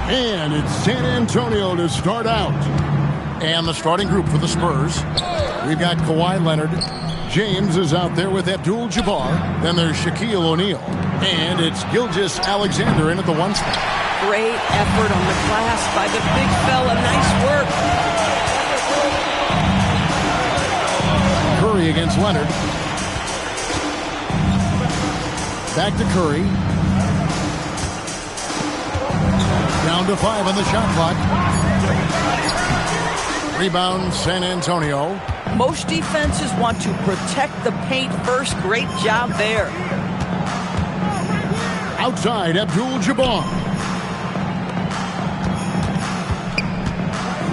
And it's San Antonio to start out. And the starting group for the Spurs. We've got Kawhi Leonard. James is out there with Abdul-Jabbar. Then there's Shaquille O'Neal. And it's Gilgeous-Alexander in at the 1 spot. Great effort on the glass by the big fella. Nice work. Curry against Leonard. Back to Curry. Down to 5 on the shot clock. Rebound, San Antonio. Most defenses want to protect the paint first. Great job there. Outside, Abdul-Jabbar.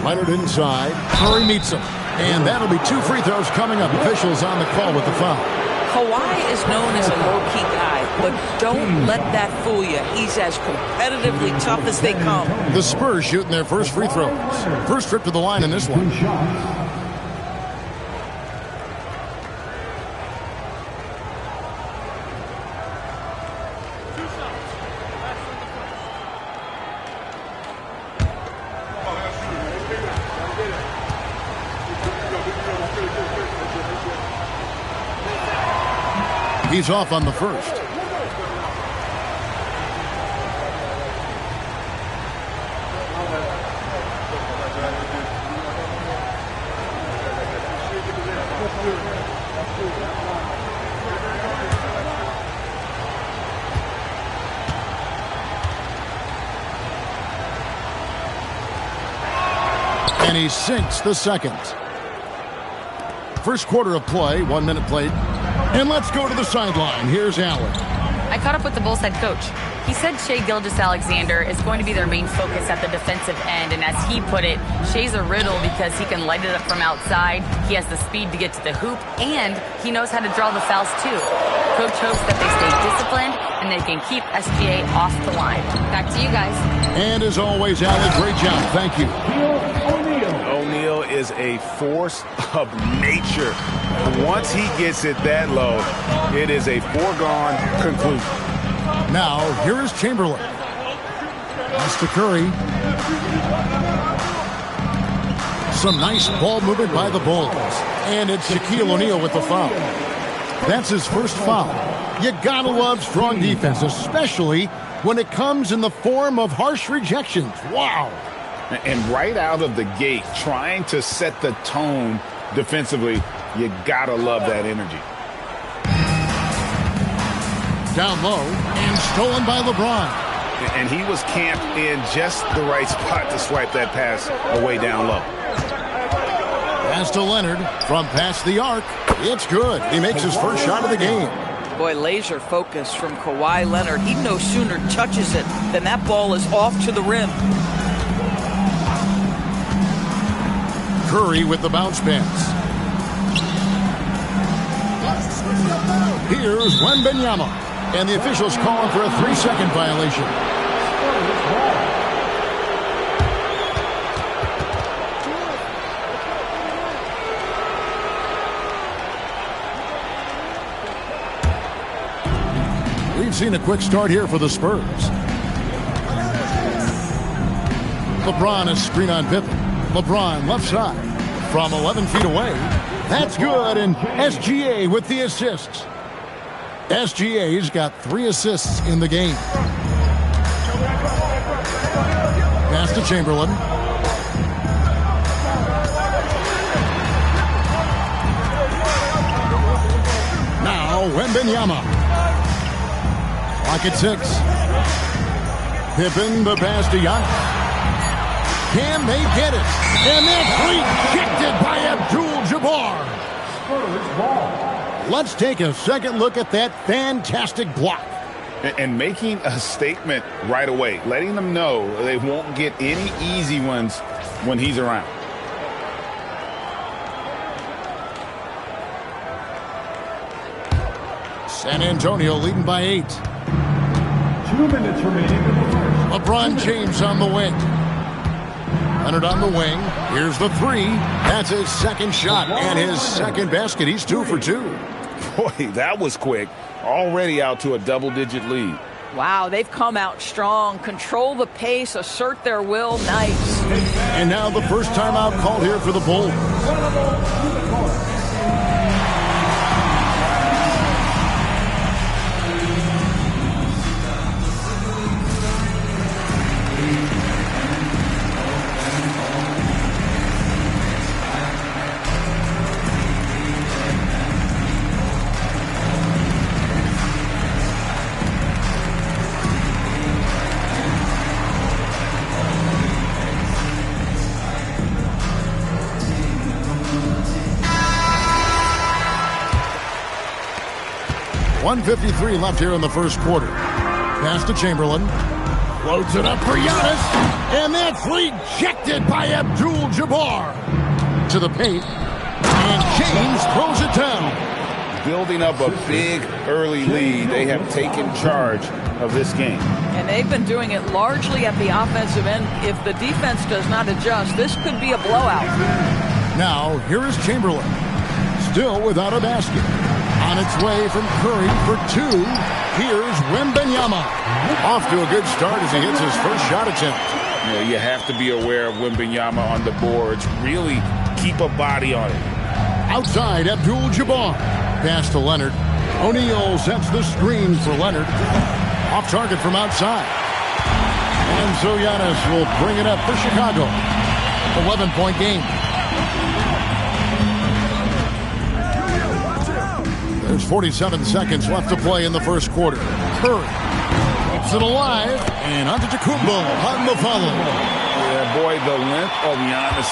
Leonard inside. Curry meets him. And that'll be 2 free throws coming up. Officials on the call with the foul. Kawhi is known as a low-key guy, but don't let that fool you. He's as competitively tough as they come. The Spurs shooting their first free throws. First trip to the line in this one. He's off on the first. And he sinks the second. First quarter of play, 1 minute played. And let's go to the sideline. Here's Allen. I caught up with the Bulls head coach. He said Shai Gilgeous-Alexander is going to be their main focus at the defensive end. And as he put it, Shai's a riddle because he can light it up from outside. He has the speed to get to the hoop, and he knows how to draw the fouls too. Coach hopes that they stay disciplined and they can keep SGA off the line. Back to you guys. And as always, Allen, great job. Thank you. O'Neal is a force of nature. Once he gets it that low, it is a foregone conclusion. Now, here is Chamberlain. Pass to Curry. Some nice ball movement by the Bulls. And it's Shaquille O'Neal with the foul. That's his first foul. You gotta love strong defense, especially when it comes in the form of harsh rejections. Wow. And right out of the gate, trying to set the tone defensively, you gotta love that energy. Down low and stolen by LeBron. And he was camped in just the right spot to swipe that pass away down low. Pass to Leonard from past the arc. It's good. He makes his first shot of the game. Boy, laser focus from Kawhi Leonard. He no sooner touches it than that ball is off to the rim. Curry with the bounce pass. Here's Wembanyama. And the officials calling for a 3-second violation. We've seen a quick start here for the Spurs. LeBron is screen on Pippen. LeBron left side from 11 feet away. That's good, and SGA with the assists. SGA's got 3 assists in the game. Pass to Chamberlain. Now Wembanyama. Clock at 6. Pippen the pass to Giannis. Can they get it? And that's rejected by Abdul-Jabbar. Spurs ball. Let's take a second look at that fantastic block. And making a statement right away, letting them know they won't get any easy ones when he's around. San Antonio leading by 8. 2 minutes remaining in the first. LeBron James on the wing. Leonard on the wing. Here's the 3. That's his second shot and his second basket. He's 2 for 2. Boy, that was quick. Already out to a double-digit lead. Wow, they've come out strong. Control the pace, assert their will. Nice. And now the first timeout called here for the Bulls. .153 left here in the first quarter. Pass to Chamberlain. Floats it up for Giannis. And that's rejected by Abdul-Jabbar. To the paint. And James throws it down. Building up a big early lead. They have taken charge of this game. And they've been doing it largely at the offensive end. If the defense does not adjust, this could be a blowout. Now, here is Chamberlain. Still without a basket. On its way from Curry for two. Here's Wembanyama. Off to a good start as he hits his first shot attempt. Yeah, you have to be aware of Wembanyama on the boards. Really keep a body on it. Outside, Abdul-Jabbar. Pass to Leonard. O'Neal sets the screen for Leonard. Off target from outside. And so Giannis will bring it up for Chicago. 11-point game. There's 47 seconds left to play in the first quarter. Curry keeps it alive, and Antetokounmpo on the follow. Yeah, boy, the length of Giannis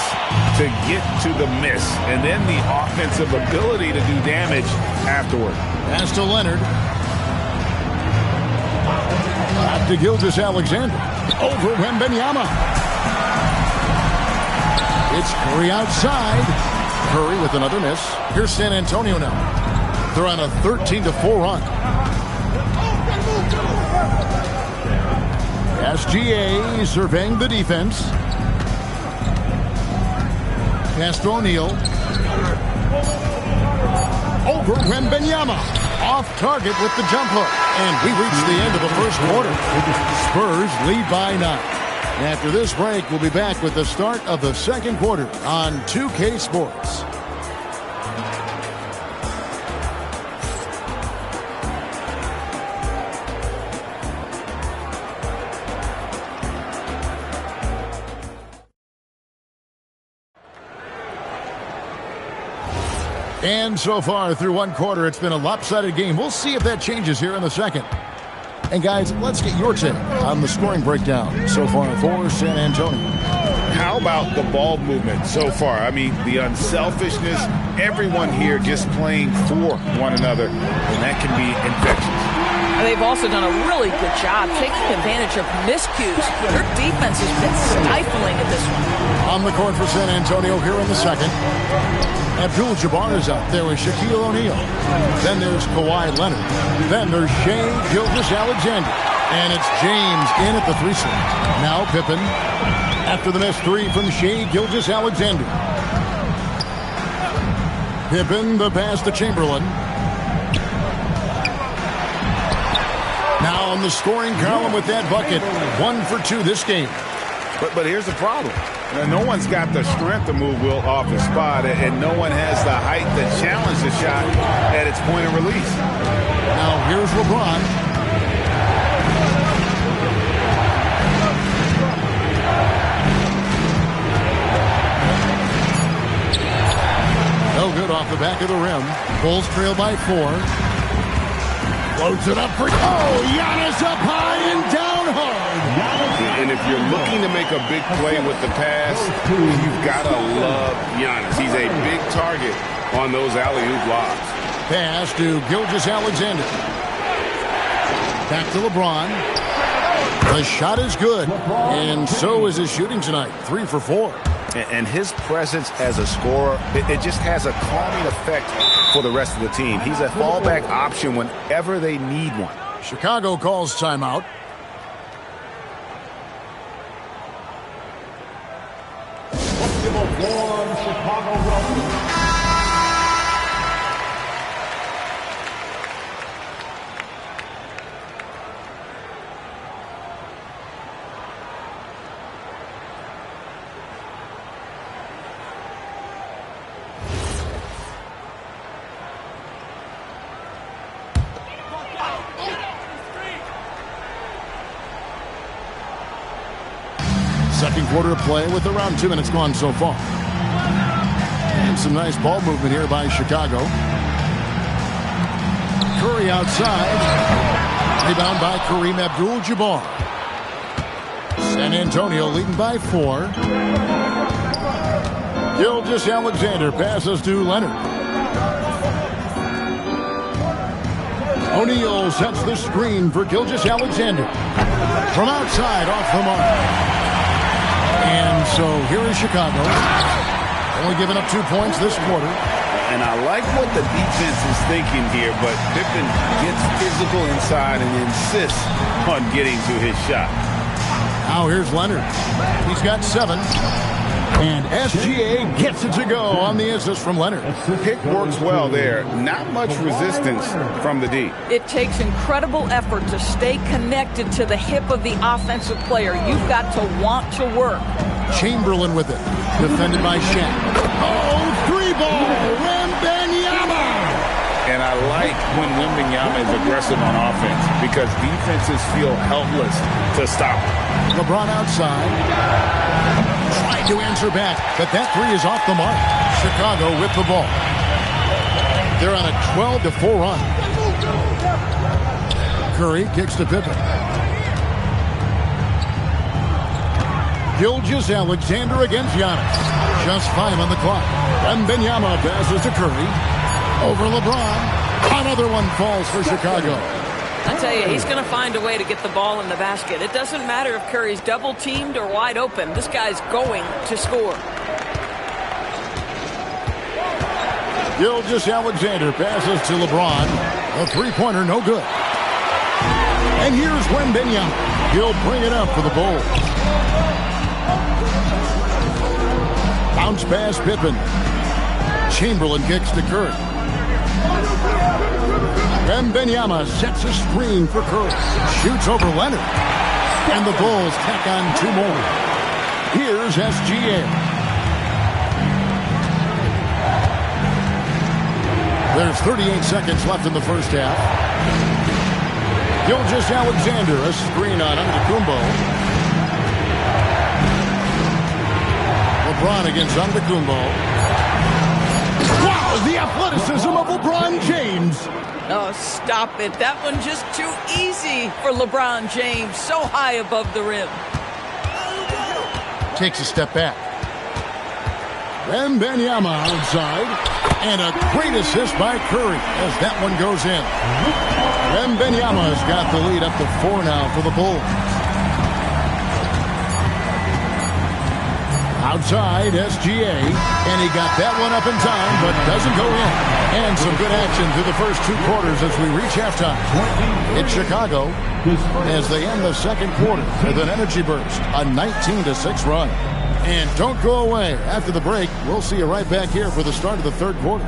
to get to the miss, and then the offensive ability to do damage afterward. Pass to Leonard. Back to Gilgeous-Alexander. Over Wembanyama. It's Curry outside. Curry with another miss. Here's San Antonio now. They're on a 13-4 run. SGA surveying the defense. Pass to O'Neal. Over Wembanyama. Off target with the jump hook. And we reach the end of the first quarter. Spurs lead by 9. After this break, we'll be back with the start of the second quarter on 2K Sports. And so far through one quarter, it's been a lopsided game. We'll see if that changes here in the second. And guys, let's get your take on the scoring breakdown so far for San Antonio. How about the ball movement so far? I mean, the unselfishness, everyone here just playing for one another, and that can be infectious. They've also done a really good job taking advantage of miscues. Their defense has been stifling at this one. On the court for San Antonio here in the second. Abdul-Jabbar is out there with Shaquille O'Neal. Then there's Kawhi Leonard. Then there's Shai Gilgeous-Alexander. And it's James in at the 3-slot. Now Pippen. After the missed three from Shai Gilgeous-Alexander. Pippen, the pass to Chamberlain. Now on the scoring column with that bucket. 1 for 2 this game. But here's the problem. No one's got the strength to move Will off his spot, and no one has the height to challenge the shot at its point of release. Now here's LeBron. No good off the back of the rim. Bulls trail by 4. Floats it up for... Oh, Giannis up high and down hard. And if you're looking to make a big play with the pass, you've got to love Giannis. He's a big target on those alley-oop lobs. Pass to Gilgeous-Alexander. Back to LeBron. The shot is good. And so is his shooting tonight. 3 for 4. And his presence as a scorer, it just has a calming effect for the rest of the team. He's a fallback option whenever they need one. Chicago calls timeout. Second quarter of play with around 2 minutes gone so far. And some nice ball movement here by Chicago. Curry outside. Rebound by Kareem Abdul-Jabbar. San Antonio leading by 4. Gilgeous-Alexander passes to Leonard. O'Neal sets the screen for Gilgeous-Alexander. From outside, off the mark. And so here is Chicago. Only giving up 2 points this quarter. And I like what the defense is thinking here, but Pippen gets physical inside and insists on getting to his shot. Now here's Leonard. He's got 7. And SGA gets it to go on the assist from Leonard. Pick works well there. Not much resistance from the D. It takes incredible effort to stay connected to the hip of the offensive player. You've got to want to work. Chamberlain with it. Defended by Shaq. Oh, 3-ball. Wembanyama. And I like when Wembanyama is aggressive on offense because defenses feel helpless to stop him. LeBron outside. Tried to answer back, but that 3 is off the mark. Chicago with the ball. They're on a 12-4 run. Curry kicks to Pippen. Gilgeous-Alexander against Giannis. Just 5 on the clock. Wembanyama passes to Curry. Over LeBron. Another one falls for Chicago. I tell you, he's going to find a way to get the ball in the basket. It doesn't matter if Curry's double-teamed or wide open. This guy's going to score. Gilgeous-Alexander passes to LeBron. A 3-pointer, no good. And here's Wembanyama. He'll bring it up for the Bulls. Bounce pass, Pippen. Chamberlain kicks to Curry. Wembanyama sets a screen for Curry. Shoots over Leonard. And the Bulls tack on 2 more. Here's SGA. There's 38 seconds left in the first half. Gilgeous-Alexander, a screen on Antetokounmpo. LeBron against Antetokounmpo. Wow, the athleticism of LeBron James. Oh, stop it. That one just too easy for LeBron James. So high above the rim. Takes a step back. Wembanyama outside. And a great assist by Curry as that one goes in. Wembanyama's got the lead up to 4 now for the Bulls. Outside, SGA, and he got that one up in time, but doesn't go in. And some good action through the first 2 quarters as we reach halftime. It's Chicago as they end the second quarter with an energy burst, a 19-6 run. And don't go away. After the break, we'll see you right back here for the start of the third quarter.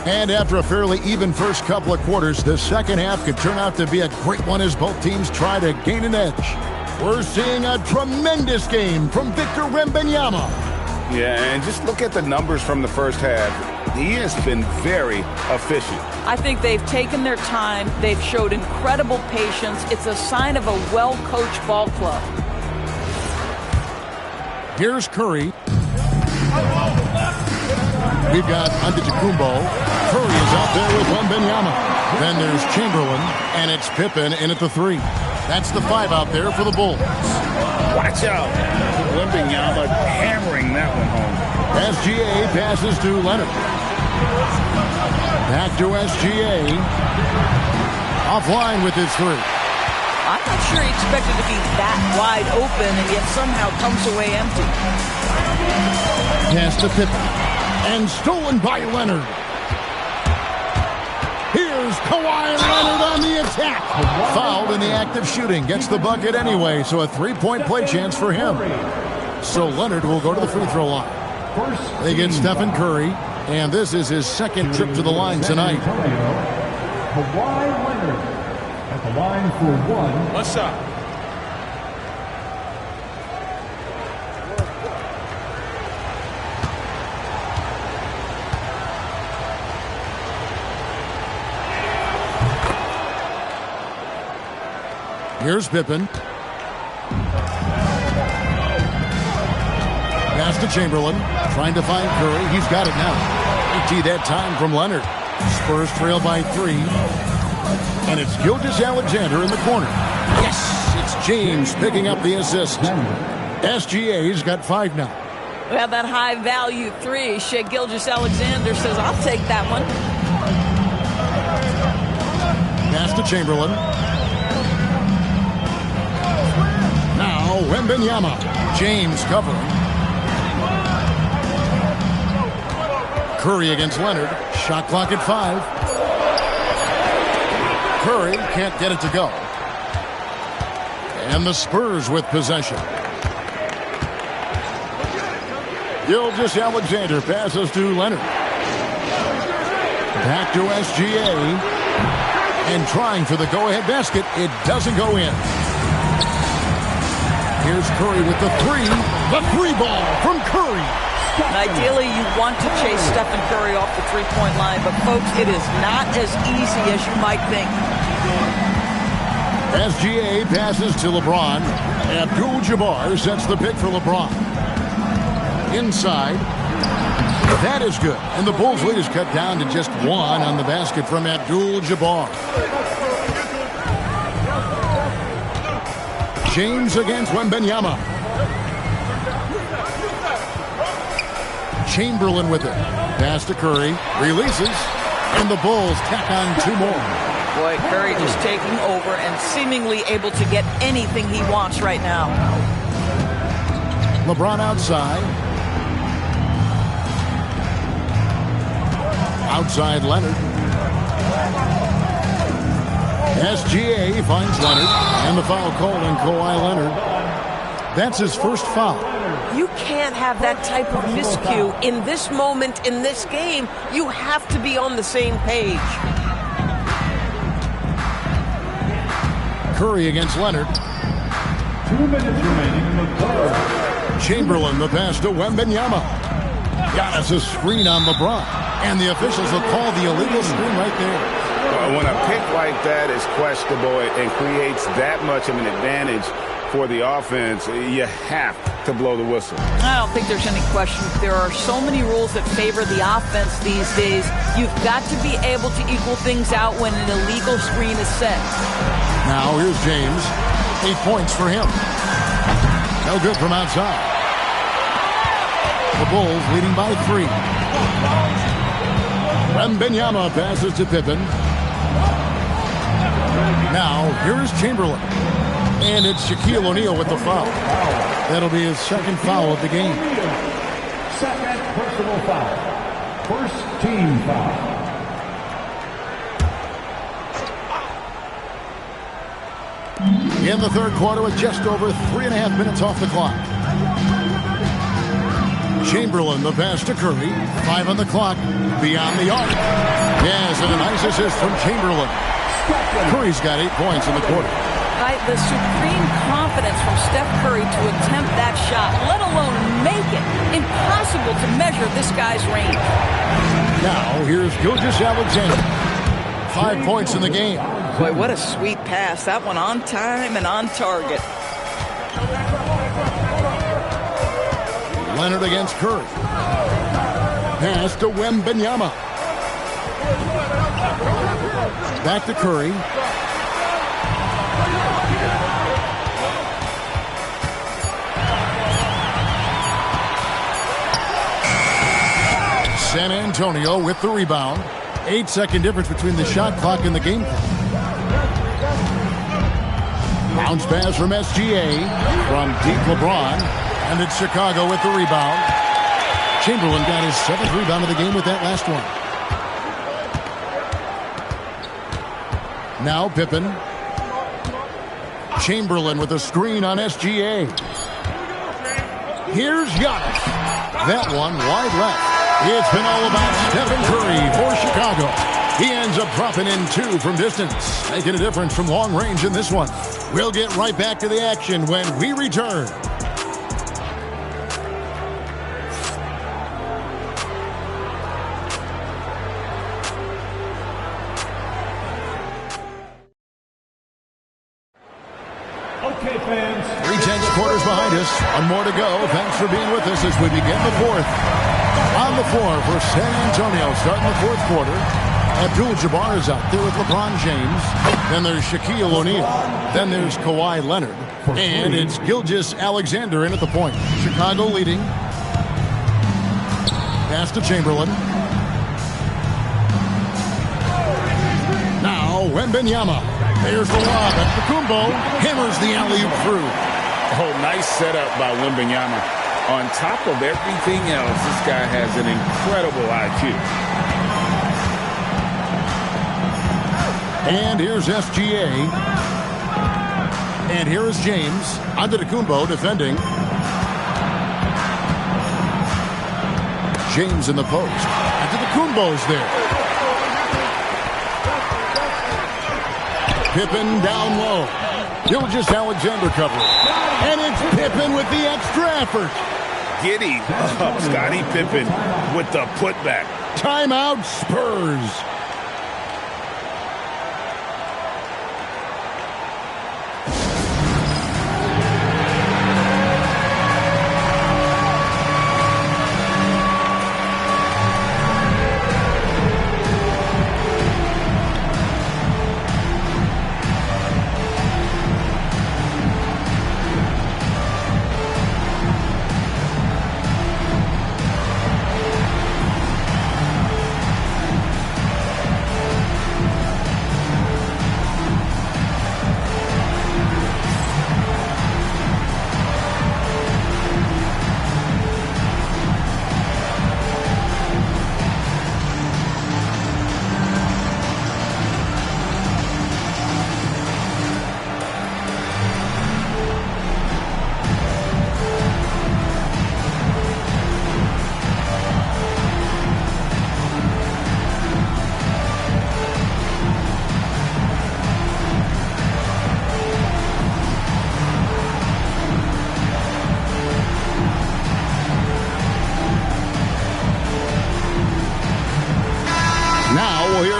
And after a fairly even first couple of quarters, the second half could turn out to be a great one as both teams try to gain an edge. We're seeing a tremendous game from Victor Wembanyama. Yeah, and just look at the numbers from the first half. He has been very efficient. I think they've taken their time. They've showed incredible patience. It's a sign of a well-coached ball club. Here's Curry. We've got Antetokounmpo. Curry is out there with Wembanyama. Then there's Chamberlain, and it's Pippen in at the 3. That's the 5 out there for the Bulls. Watch out. Wembanyama hammering that one home. SGA passes to Leonard. Back to SGA. Offline with his three. I'm not sure he expected to be that wide open and yet somehow comes away empty. Pass to Pippen. And stolen by Leonard. Here's Kawhi Leonard on the attack. Fouled in the act of shooting. Gets the bucket anyway, so a three-point play chance for him. So Leonard will go to the free throw line. They get Stephen Curry, and this is his second trip to the line tonight. Kawhi Leonard at the line for one. What's up? Here's Pippen. Pass to Chamberlain. Trying to find Curry. He's got it now. Empty that time from Leonard. Spurs trail by 3. And it's Gilgeous-Alexander in the corner. Yes! It's James picking up the assist. SGA's got 5 now. We have that high-value 3. Shai Gilgeous-Alexander says, I'll take that one. Pass to Chamberlain. Now, Wembanyama. James covering. Curry against Leonard. Shot clock at 5. Curry can't get it to go. And the Spurs with possession. Gilgeous-Alexander passes to Leonard. Back to SGA. And trying for the go-ahead basket. It doesn't go in. Here's Curry with the 3. The 3 ball from Curry. Ideally, you want to chase Stephen Curry off the three-point line, but folks, it is not as easy as you might think. SGA passes to LeBron. Abdul-Jabbar sets the pick for LeBron. Inside. That is good. And the Bulls' lead is cut down to just 1 on the basket from Abdul-Jabbar. James against Wembanyama. Chamberlain with it. Pass to Curry. Releases. And the Bulls tack on 2 more. Boy, Curry just taking over and seemingly able to get anything he wants right now. LeBron outside. Outside Leonard. SGA finds Leonard. And the foul called on Kawhi Leonard. That's his first foul. You can't have that type of miscue in this moment, in this game. You have to be on the same page. Curry against Leonard. 2 minutes remaining in the third. Chamberlain, the pass to Wembanyama. Giannis a screen on LeBron. And the officials will call the illegal screen right there. When a pick like that is questionable and creates that much of an advantage for the offense, you have to blow the whistle. I don't think there's any question. There are so many rules that favor the offense these days. You've got to be able to equal things out when an illegal screen is set. Now here's James. 8 points for him. No good from outside. The Bulls leading by 3. Wembanyama passes to Pippen. Now here's Chamberlain. And it's Shaquille O'Neal with the foul. That'll be his second foul of the game. Second personal foul. First team foul. In the third quarter with just over 3.5 minutes off the clock. Chamberlain, the pass to Curry. 5 on the clock. Beyond the arc. Yes, and a nice assist from Chamberlain. Curry's got 8 points in the quarter. The supreme confidence from Steph Curry to attempt that shot, let alone make it. Impossible to measure this guy's range. Now, here's Gilgeous-Alexander. 5 points in the game. Boy, what a sweet pass. That one on time and on target. Leonard against Curry. Pass to Wembanyama. Back to Curry. San Antonio with the rebound. 8-second difference between the shot clock and the game clock. Bounce pass from SGA from deep LeBron. And it's Chicago with the rebound. Chamberlain got his 7th rebound of the game with that last one. Now Pippen. Chamberlain with a screen on SGA. Here's Giannis. That one wide left. It's been all about Stephen Curry for Chicago. He ends up dropping in 2 from distance, making a difference from long range in this one. We'll get right back to the action when we return. Okay, fans. 3/10 quarters behind us. One more to go. Thanks for being with us as we begin the fourth. On the floor for San Antonio, starting the fourth quarter. Abdul-Jabbar is out there with LeBron James. Then there's Shaquille O'Neal. Then there's Kawhi Leonard. And it's Gilgeous-Alexander in at the point. Chicago leading. Pass to Chamberlain. Now Wembanyama. There's the lob. Antetokounmpo hammers the alley-oop through. Oh, nice setup by Wembanyama. On top of everything else, this guy has an incredible IQ. And here's SGA. And here is James. Antetokounmpo defending. James in the post. Antetokounmpo's there. Pippen down low. Gilgeous-Alexander covering. And it's Pippen with the extra effort. Giddy up, Scottie Pippen with the putback. Timeout Spurs.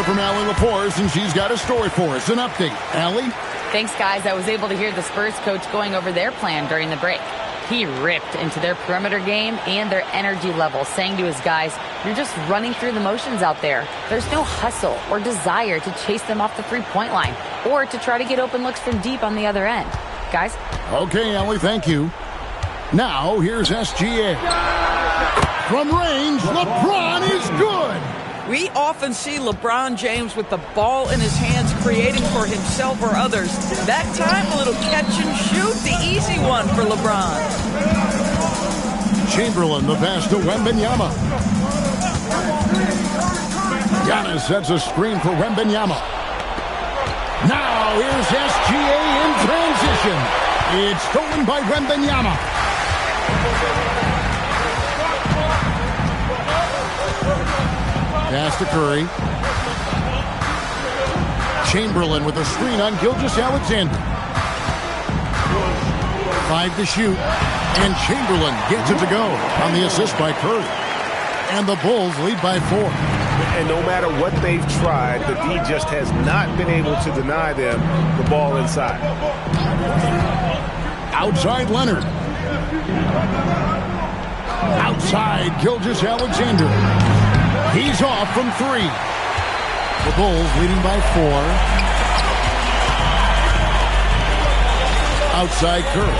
From Allie LaForce, and she's got a story for us. An update. Allie? Thanks, guys. I was able to hear the Spurs coach going over their plan during the break. He ripped into their perimeter game and their energy level, saying to his guys, "You're just running through the motions out there. There's no hustle or desire to chase them off the three-point line or to try to get open looks from deep on the other end." Guys? Okay, Allie, thank you. Now, here's SGA. From range, LeBron is good. We often see LeBron James with the ball in his hands creating for himself or others. That time, a little catch and shoot, the easy one for LeBron. Chamberlain, the pass to Wembanyama. Giannis sets a screen for Wembanyama. Now here's SGA in transition. It's stolen by Wembanyama. Pass to Curry. Chamberlain with a screen on Gilgeous-Alexander. 5 to shoot. And Chamberlain gets it to go on the assist by Curry. And the Bulls lead by 4. And no matter what they've tried, the D just has not been able to deny them the ball inside. Outside Leonard. Outside Gilgeous-Alexander. He's off from 3. The Bulls leading by 4. Outside Curry.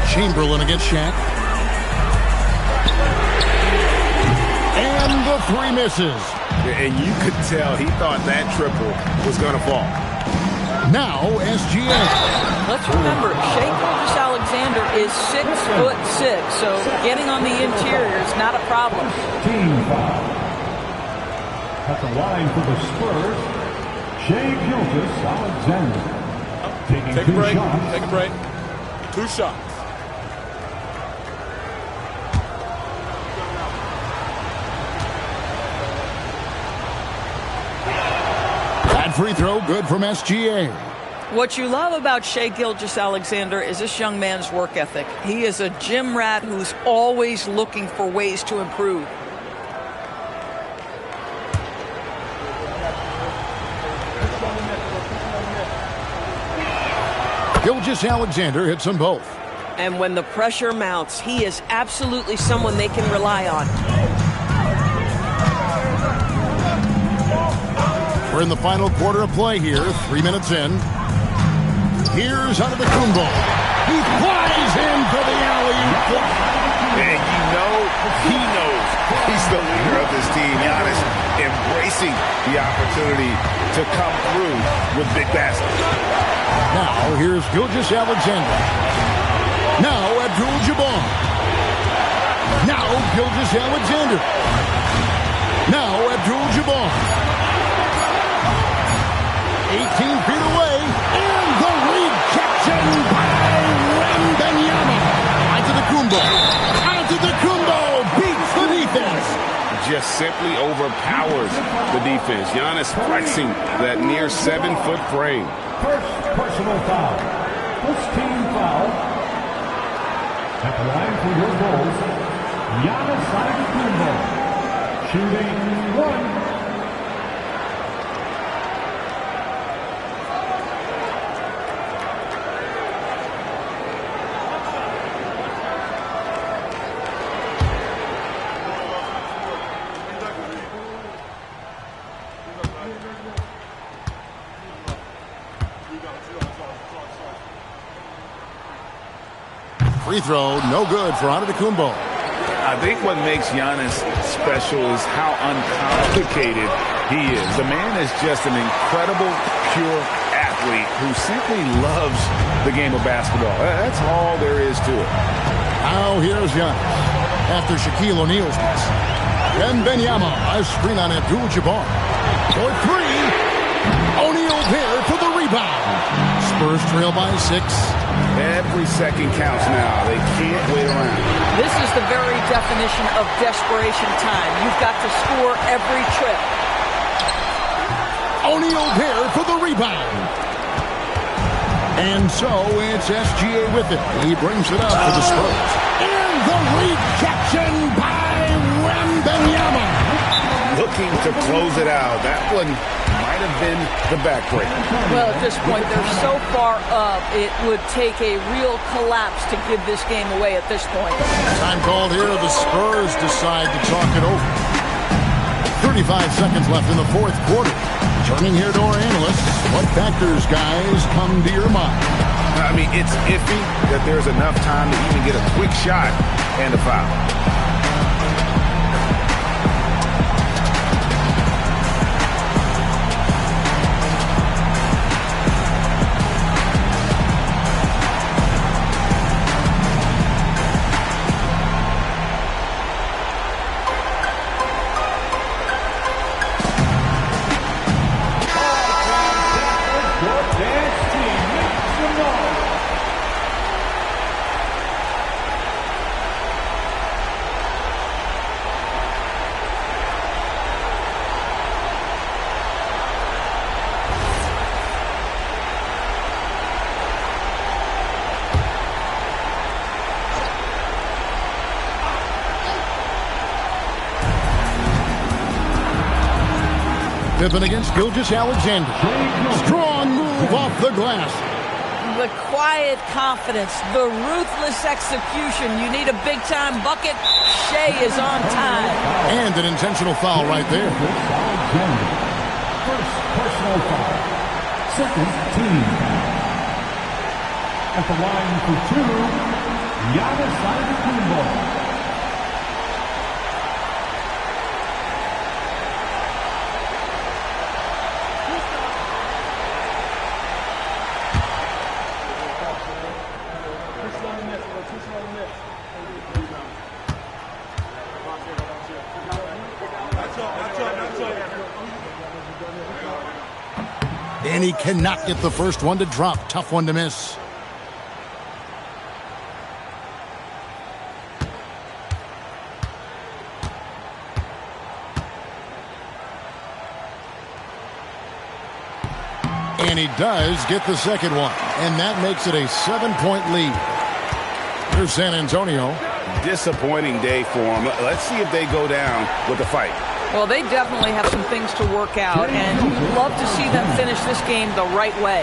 Chamberlain against Shaq. And the three misses. And you could tell he thought that triple was going to fall. Now SGA. Let's remember, Shai Gilgeous-Alexander is 6'6", so getting on the interior is not a problem. Team foul. At the line for the Spurs, Shai Gilgeous-Alexander. Taking Take a two break. shots. Take a break. 2 shots. That free throw good from SGA. What you love about Shai Gilgeous-Alexander is this young man's work ethic. He is a gym rat who's always looking for ways to improve. Gilgeous-Alexander hits them both. And when the pressure mounts, he is absolutely someone they can rely on. We're in the final quarter of play here, 3 minutes in. Here's Antetokounmpo. He flies into the alley-oop. And you know, he knows he's the leader of this team. Giannis embracing the opportunity to come through with big baskets. Now, here's Gilgeous-Alexander. Now, Abdul-Jabbar. Now, Gilgeous-Alexander. Now, Abdul-Jabbar. 18 feet away, and the rejection by Wembanyama. Antetokounmpo beats the defense. Just simply overpowers the defense. Giannis flexing that near 7-foot frame. First personal foul. First team foul. At the line for your goals, Giannis Antetokounmpo. Shooting 1. Free throw, no good for Antetokounmpo. I think what makes Giannis special is how uncomplicated he is. The man is just an incredible, pure athlete who simply loves the game of basketball. That's all there is to it. Now here's Giannis after Shaquille O'Neal's miss. Wembanyama, a screen on Abdul-Jabbar. For three, O'Neal there for the rebound. Spurs trail by 6. Every second counts now. They can't wait around. This is the very definition of desperation time. You've got to score every trip. O'Neal there for the rebound. And so it's SGA with it. He brings it up for the Spurs. And the rejection by Wembanyama. Looking to close it out. That one might have been the backbreaker. Well, at this point, they're so far up, it would take a real collapse to give this game away at this point. Time called here. The Spurs decide to talk it over. 35 seconds left in the fourth quarter. Turning here to our analysts. What factors, guys, come to your mind? I mean, it's iffy that there's enough time to even get a quick shot and a foul. Pippen against Gilgeous-Alexander. Strong move off the glass. The quiet confidence, the ruthless execution. You need a big-time bucket. Shai is on time. And an intentional foul right there. First personal foul. Second team foul. At the line for 2, Giannis Antetokounmpo. And he cannot get the first one to drop. Tough one to miss. And he does get the second one. And that makes it a 7-point lead. Here's San Antonio. Disappointing day for them. Let's see if they go down with the fight. Well, they definitely have some things to work out, and you'd love to see them finish this game the right way.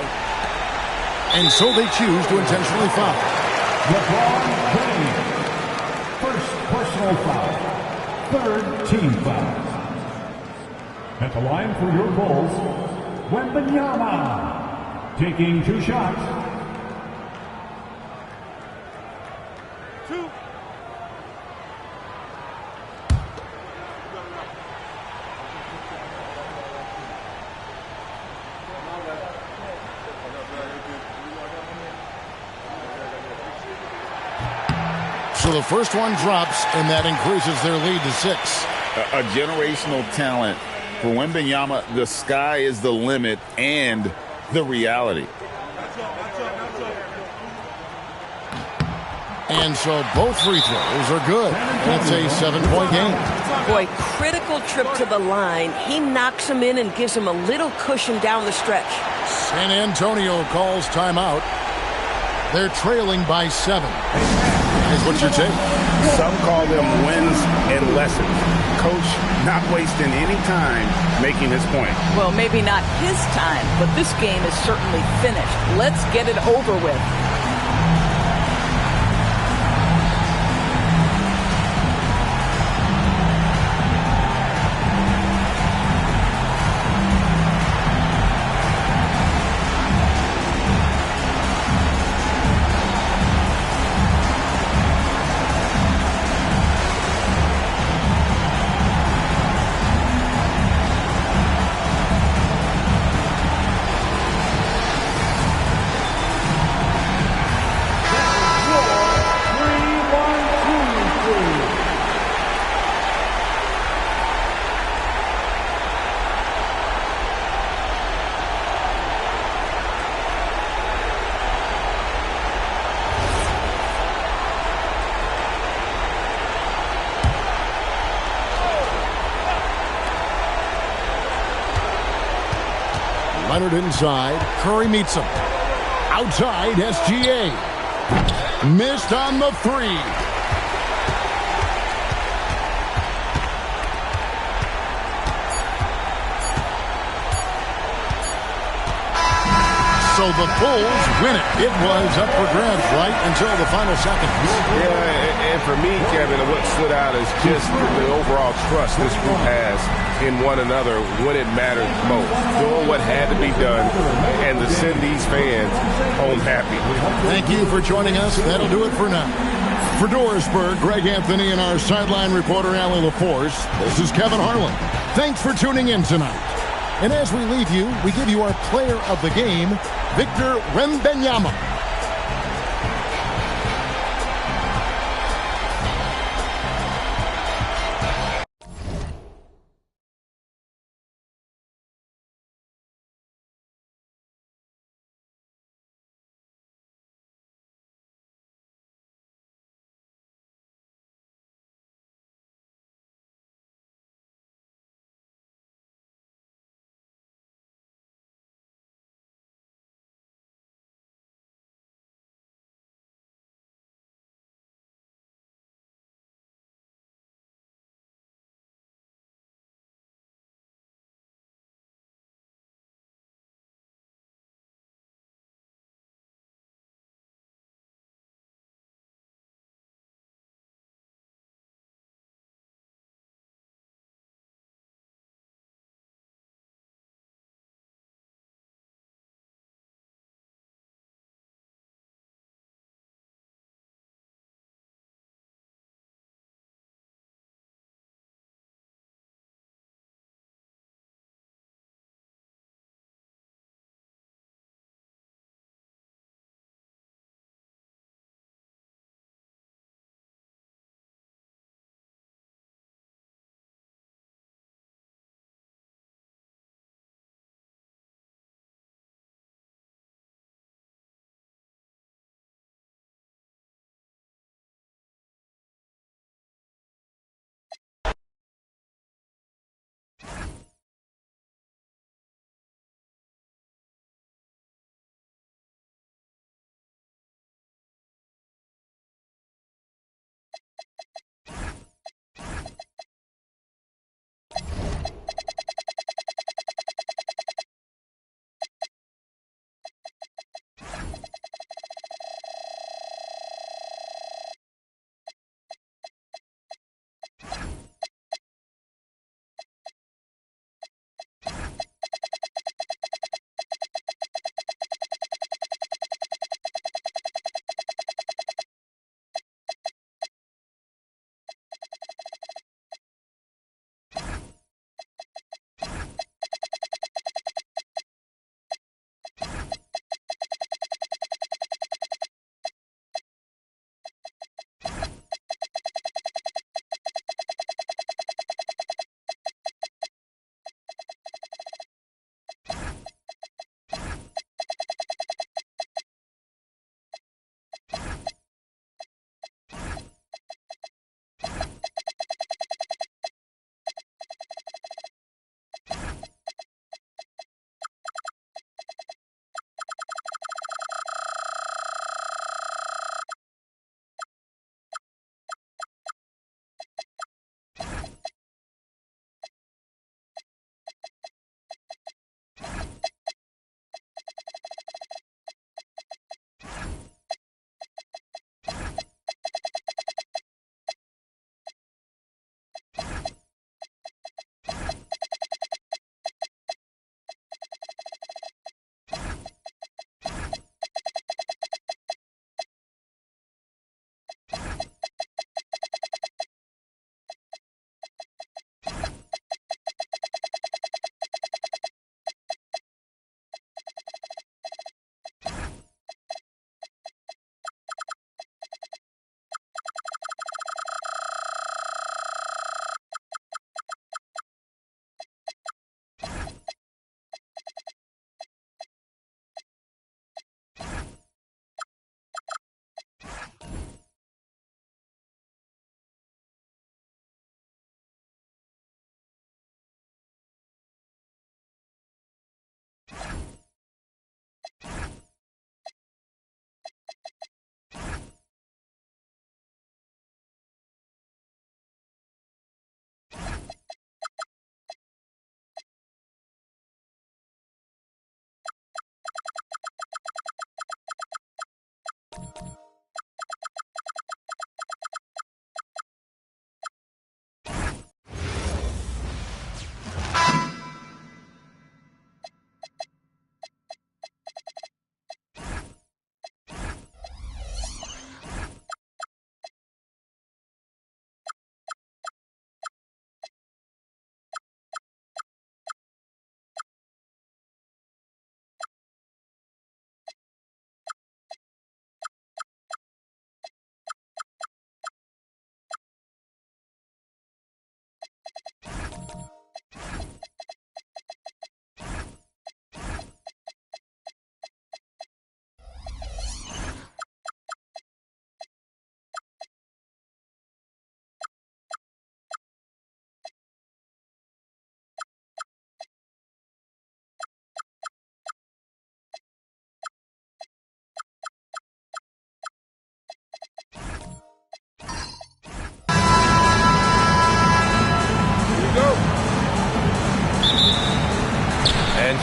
And so they choose to intentionally foul. LeBron James. First personal foul. Third team foul. At the line for your Bulls, Wembanyama. Taking 2 shots. So the first one drops, and that increases their lead to 6. A generational talent. For Wembanyama, the sky is the limit and the reality. And so both free throws are good. That's a 7-point game. Boy, critical trip to the line. He knocks him in and gives him a little cushion down the stretch. San Antonio calls timeout. They're trailing by 7. Guys, what's your take? Some call them wins and lessons. Coach not wasting any time making his point. Well, maybe not his time, but this game is certainly finished. Let's get it over with. Leonard inside. Curry meets him. Outside, SGA. Missed on the 3. So the Bulls win it. It was up for grabs right until the final seconds. Yeah, and for me, Kevin, what stood out is just the overall trust this group has in one another when it mattered most. Doing what had to be done and to send these fans home happy. Thank you for joining us. That'll do it for now. For Dorisburg, Greg Anthony and our sideline reporter, Allie LaForce, this is Kevin Harlan. Thanks for tuning in tonight. And as we leave you, we give you our player of the game, Victor Wembanyama.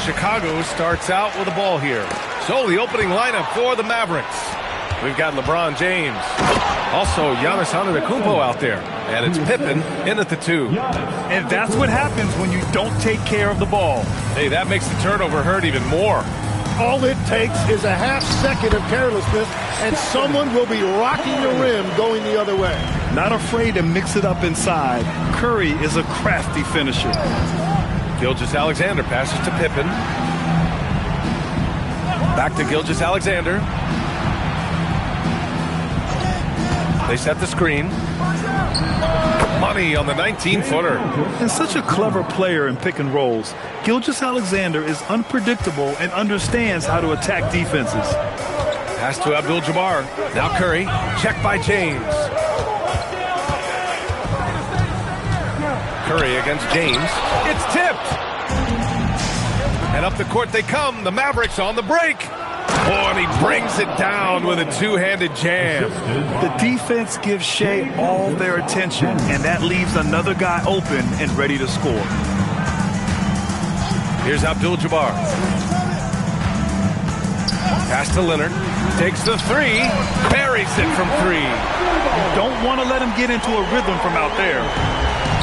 Chicago starts out with the ball here. So the opening lineup for the Mavericks. We've got LeBron James. Also, Giannis Antetokounmpo out there. And it's Pippen in at the 2. And that's what happens when you don't take care of the ball. Hey, that makes the turnover hurt even more. All it takes is a half second of carelessness, and someone will be rocking the rim going the other way. Not afraid to mix it up inside. Curry is a crafty finisher. Gilgeous-Alexander passes to Pippen. Back to Gilgeous-Alexander. They set the screen. Money on the 19-footer. And such a clever player in pick and rolls. Gilgeous-Alexander is unpredictable and understands how to attack defenses. Pass to Abdul-Jabbar. Now Curry. Check by James. Curry against James. It's tipped. And up the court they come. The Mavericks on the break. Oh, and he brings it down with a two-handed jam. The defense gives Shea all their attention, and that leaves another guy open and ready to score. Here's Abdul-Jabbar. Pass to Leonard. Takes the 3. Buries it from 3. You don't want to let him get into a rhythm from out there.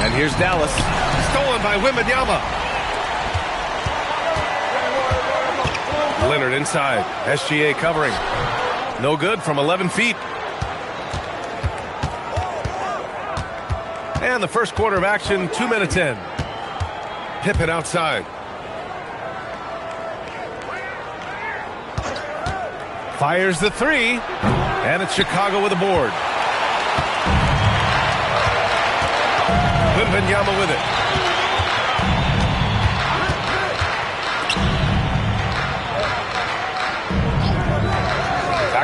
And here's Dallas. Stolen by Wembanyama. Leonard inside. SGA covering. No good from 11 feet. And the first quarter of action, 2 minutes in. Pippen outside. Fires the 3. And it's Chicago with a board. Wembanyama with it.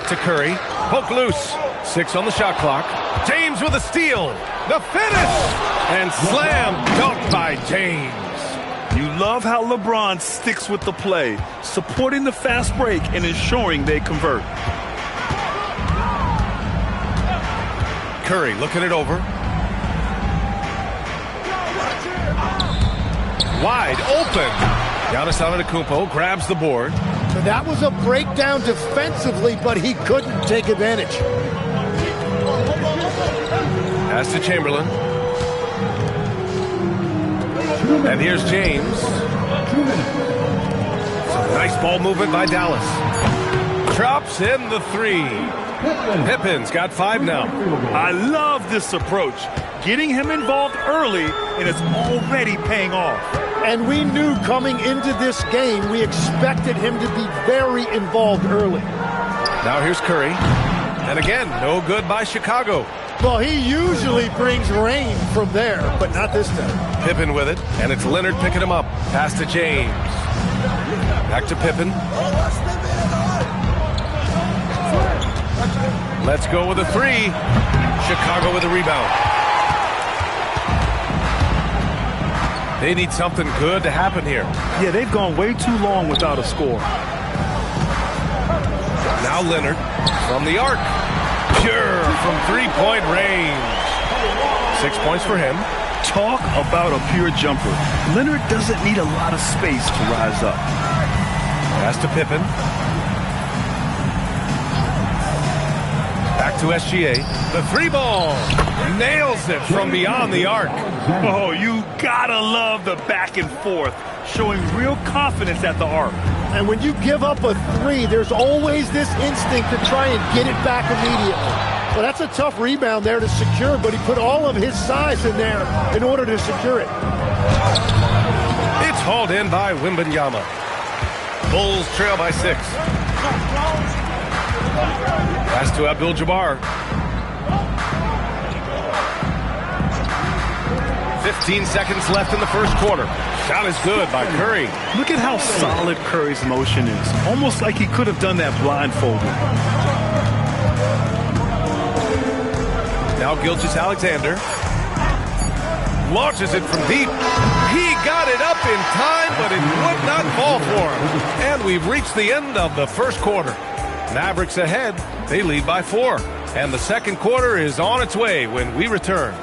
To Curry. Poke loose. 6 on the shot clock. James with a steal. The finish. And slam dunked by James. You love how LeBron sticks with the play, supporting the fast break and ensuring they convert. Curry looking it over. Wide open. Giannis Antetokounmpo grabs the board. That was a breakdown defensively, but he couldn't take advantage. Pass to Chamberlain. And here's James. Some nice ball movement by Dallas. Drops in the 3. Pippen's got 5 now. I love this approach. Getting him involved early, and it's already paying off. And we knew coming into this game, we expected him to be very involved early. Now here's Curry. And again, no good by Chicago. Well, he usually brings rain from there, but not this time. Pippen with it, and it's Leonard picking him up. Pass to James. Back to Pippen. Let's go with a 3. Chicago with a rebound. They need something good to happen here. Yeah, they've gone way too long without a score. Now Leonard from the arc. Pure from 3-point range. 6 points for him. Talk about a pure jumper. Leonard doesn't need a lot of space to rise up. Pass to Pippen. Back to SGA. The 3-ball. Nails it from beyond the arc. Oh, you gotta love the back and forth, showing real confidence at the arc. And when you give up a 3, there's always this instinct to try and get it back immediately. Well, that's a tough rebound there to secure, but he put all of his size in there in order to secure it. It's hauled in by Wembanyama. Bulls trail by 6. Pass to Abdul-Jabbar. 15 seconds left in the first quarter. Shot is good by Curry. Look at how solid Curry's motion is. Almost like he could have done that blindfolded. Now Gilgeous-Alexander. Launches it from deep. He got it up in time, but it would not fall for him. And we've reached the end of the first quarter. Mavericks ahead. They lead by 4. And the second quarter is on its way when we return.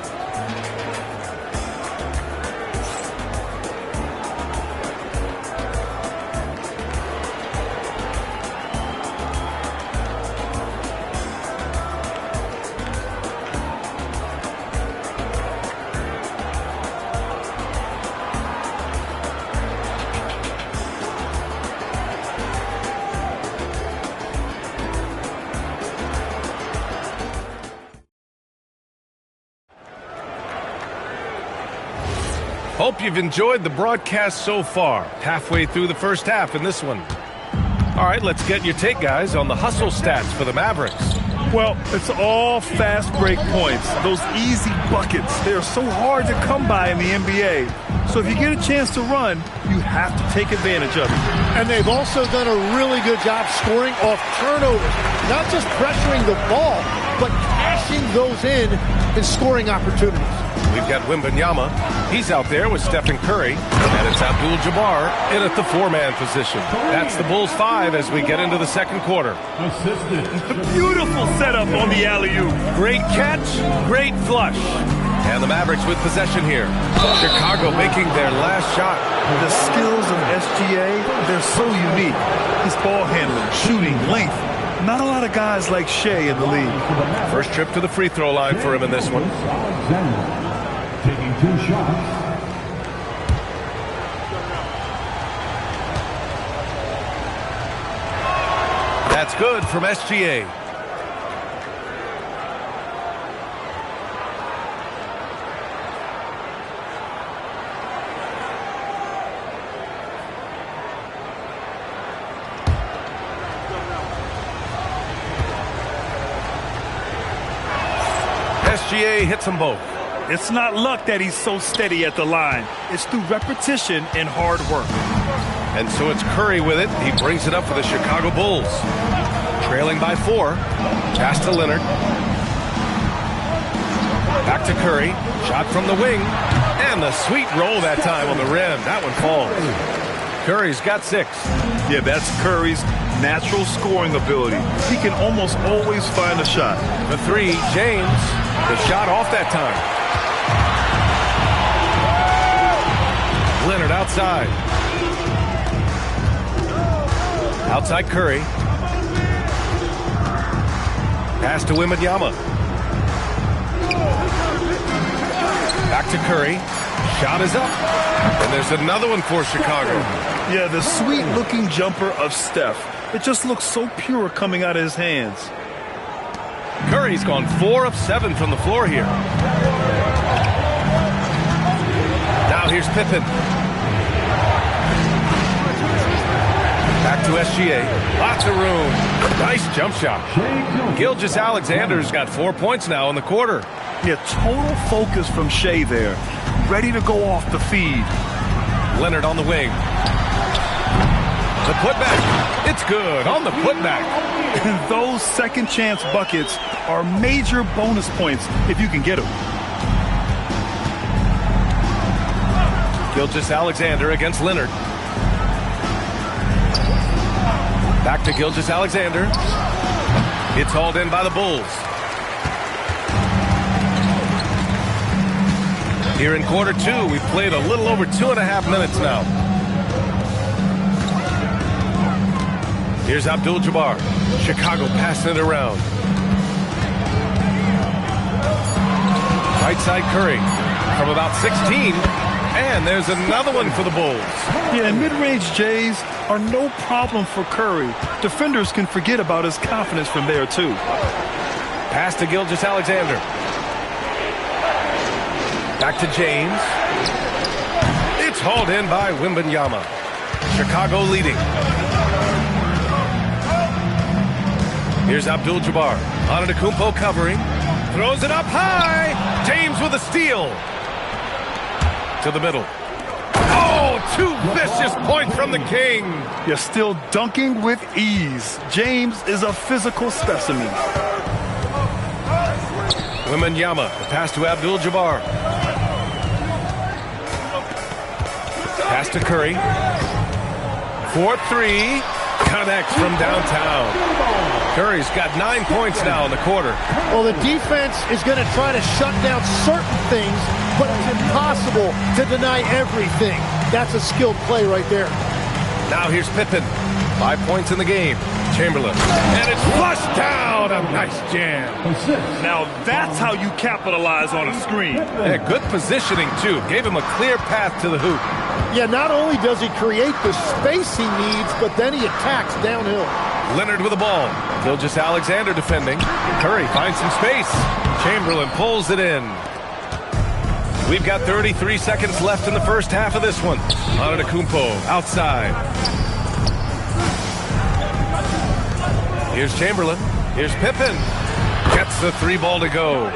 Hope you've enjoyed the broadcast so far. Halfway through the first half in this one. All right, let's get your take, guys, on the hustle stats for the Mavericks. Well, it's all fast break points. Those easy buckets. They're so hard to come by in the NBA. So if you get a chance to run, you have to take advantage of it. And they've also done a really good job scoring off turnovers. Not just pressuring the ball, but cashing those in and scoring opportunities. We've got Wembanyama. He's out there with Stephen Curry. And it's Abdul-Jabbar in at the four-man position. That's the Bulls 5 as we get into the second quarter. Beautiful setup on the alley-oop. Great catch, great flush. And the Mavericks with possession here. Chicago making their last shot. The skills of SGA, they're so unique. His ball handling, shooting, length. Not a lot of guys like Shea in the league. First trip to the free throw line for him in this one. Taking 2 shots. That's good from SGA. SGA hits them both. It's not luck that he's so steady at the line. It's through repetition and hard work. And so it's Curry with it. He brings it up for the Chicago Bulls. Trailing by 4. Pass to Leonard. Back to Curry. Shot from the wing. And the sweet roll that time on the rim. That one falls. Curry's got 6. Yeah, that's Curry's natural scoring ability. He can almost always find a shot. The 3, James. The shot off that time. Leonard outside. Outside Curry. Pass to Wembanyama. Back to Curry. Shot is up. And there's another one for Chicago. Yeah, the sweet-looking jumper of Steph. It just looks so pure coming out of his hands. Curry's gone 4 of 7 from the floor here. Now here's Pippen. Back to SGA. Lots of room. Nice jump shot. Gilgeous-Alexander's got 4 points now in the quarter. Yeah, total focus from Shea there. Ready to go off the feed. Leonard on the wing. The putback. It's good on the putback. And those second chance buckets are major bonus points if you can get them. Gilgeous-Alexander against Leonard. Back to Gilgeous-Alexander. It's hauled in by the Bulls. Here in quarter 2, we've played a little over 2.5 minutes now. Here's Abdul-Jabbar. Chicago passing it around. Right side Curry from about 16. And there's another one for the Bulls. Yeah, and mid-range Jays are no problem for Curry. Defenders can forget about his confidence from there, too. Pass to Gilgeous-Alexander. Back to James. It's hauled in by Wembanyama. Chicago leading. Here's Abdul-Jabbar. Antetokounmpo covering. Throws it up high. James with a steal. To the middle. Oh, 2 vicious points from the King. You're still dunking with ease. James is a physical specimen. Wembanyama. The pass to Abdul-Jabbar. Pass to Curry. 4-3. Connects from downtown. Curry's got 9 points now in the quarter. Well, the defense is going to try to shut down certain things, but it's impossible to deny everything. That's a skilled play right there. Now here's Pippen. 5 points in the game. Chamberlain. And it's flushed down. A nice jam. Now that's how you capitalize on a screen. Yeah, good positioning, too. Gave him a clear path to the hoop. Yeah, not only does he create the space he needs, but then he attacks downhill. Leonard with the ball. Gilgeous-Alexander defending. Curry finds some space. Chamberlain pulls it in. We've got 33 seconds left in the first half of this one. Antetokounmpo outside. Here's Chamberlain. Here's Pippen. Gets the 3 ball to go.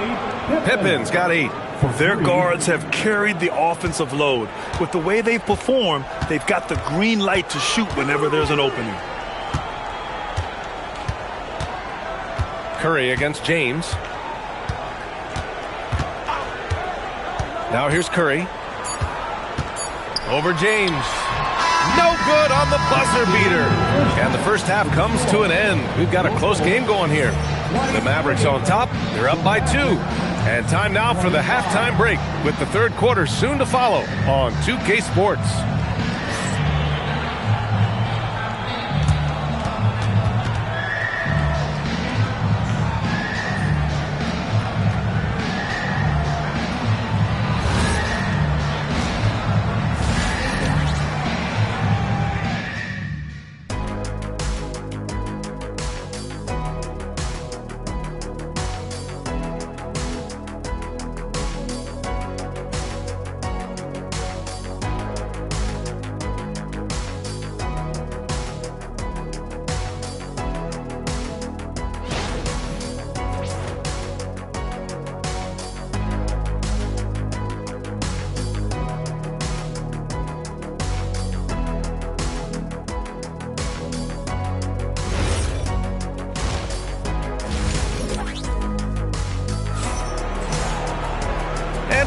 Pippen's got 8. Their guards have carried the offensive load. With the way they've performed, they've got the green light to shoot whenever there's an opening. Curry against James. Now here's Curry. Over James. No good on the buzzer beater. And the first half comes to an end. We've got a close game going here. The Mavericks on top. They're up by 2. And time now for the halftime break with the third quarter soon to follow on 2K Sports.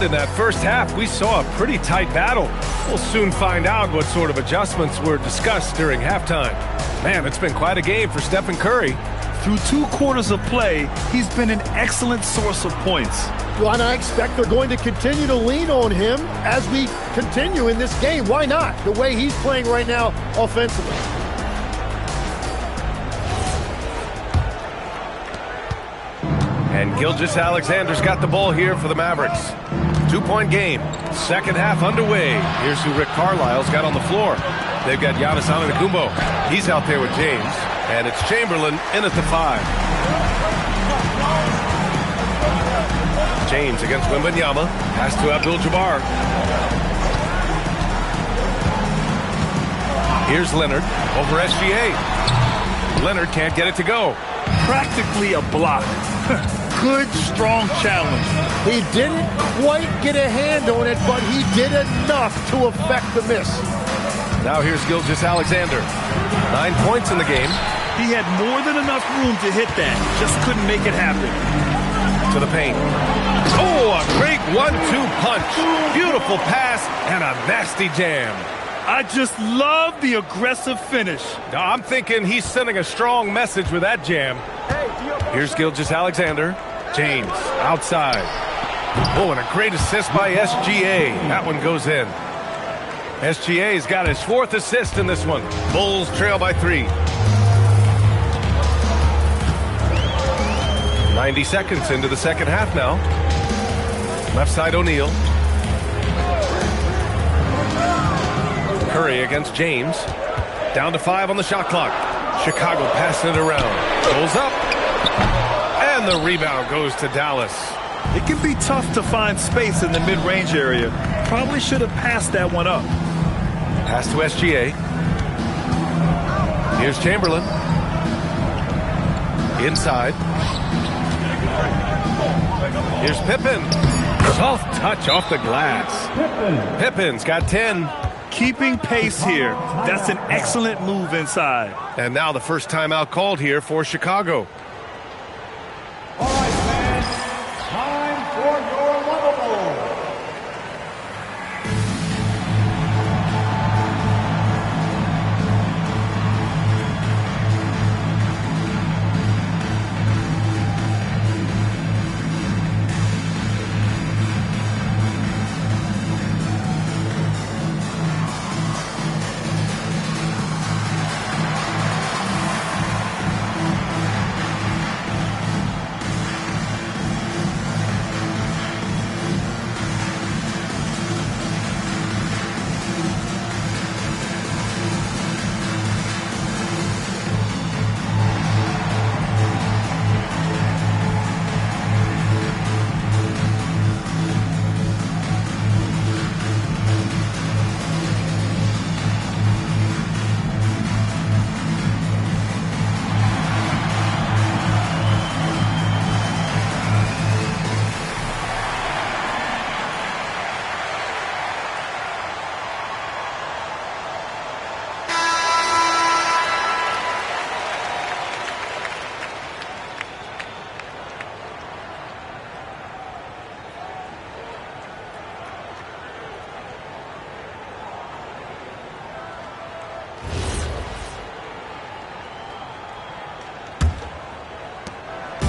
In that first half, we saw a pretty tight battle. We'll soon find out what sort of adjustments were discussed during halftime. Man, it's been quite a game for Stephen Curry. Through 2 quarters of play, he's been an excellent source of points. Well, and I expect they're going to continue to lean on him as we continue in this game. Why not? The way he's playing right now offensively. And Gilgeous-Alexander's got the ball here for the Mavericks. 2-point game. Second half underway. Here's who Rick Carlisle's got on the floor. They've got Giannis Antetokounmpo. He's out there with James. And it's Chamberlain in at the 5. James against Wembanyama. Pass to Abdul-Jabbar. Here's Leonard over SGA. Leonard can't get it to go. Practically a block. Good, strong challenge. He didn't quite get a hand on it, but he did enough to affect the miss. Now here's Gilgeous-Alexander. 9 points in the game. He had more than enough room to hit that. Just couldn't make it happen. To the paint. Oh, a great 1-2 punch. Beautiful pass and a nasty jam. I just love the aggressive finish. Now, I'm thinking he's sending a strong message with that jam. Here's Gilgeous-Alexander. James outside. Oh, and a great assist by SGA. That one goes in. SGA's got his 4th assist in this one. Bulls trail by 3. 90 seconds into the second half now. Left side O'Neal. Curry against James. Down to 5 on the shot clock. Chicago passing it around. Goes up. And the rebound goes to Dallas. It can be tough to find space in the mid-range area. Probably should have passed that one up. Pass to SGA. Here's Chamberlain. Inside. Here's Pippen. Soft touch off the glass. Pippen's got 10. Keeping pace here. That's an excellent move inside. And now the first timeout called here for Chicago. All right, fans. Time for your lovable.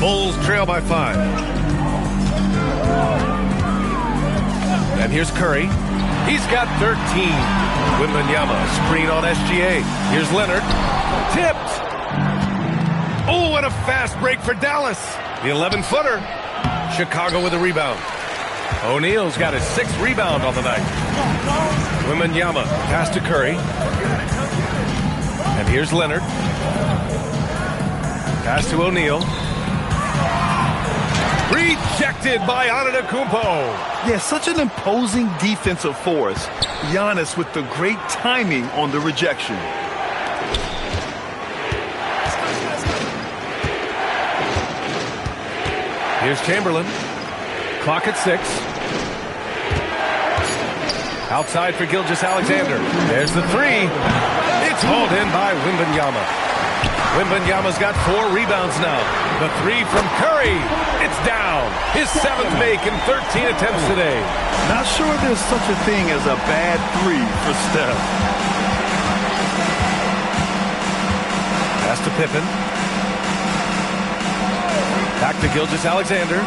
Bulls trail by 5. And here's Curry. He's got 13. Wembanyama, screen on SGA. Here's Leonard. Tipped. Oh, and a fast break for Dallas. The 11-footer. Chicago with a rebound. O'Neal's got his 6th rebound on the night. Wembanyama, pass to Curry. And here's Leonard. Pass to O'Neal. Rejected by Antetokounmpo. Yeah, such an imposing defensive force. Giannis with the great timing on the rejection. Here's Chamberlain. Clock at 6. Outside for Gilgeous-Alexander. There's the 3. It's hauled in by Wembanyama. Wembanyama's got 4 rebounds now. The 3 from Curry. It's down. His 7th make in 13 attempts today. Not sure there's such a thing as a bad 3 for Steph. Pass to Pippen. Back to Gilgeous-Alexander.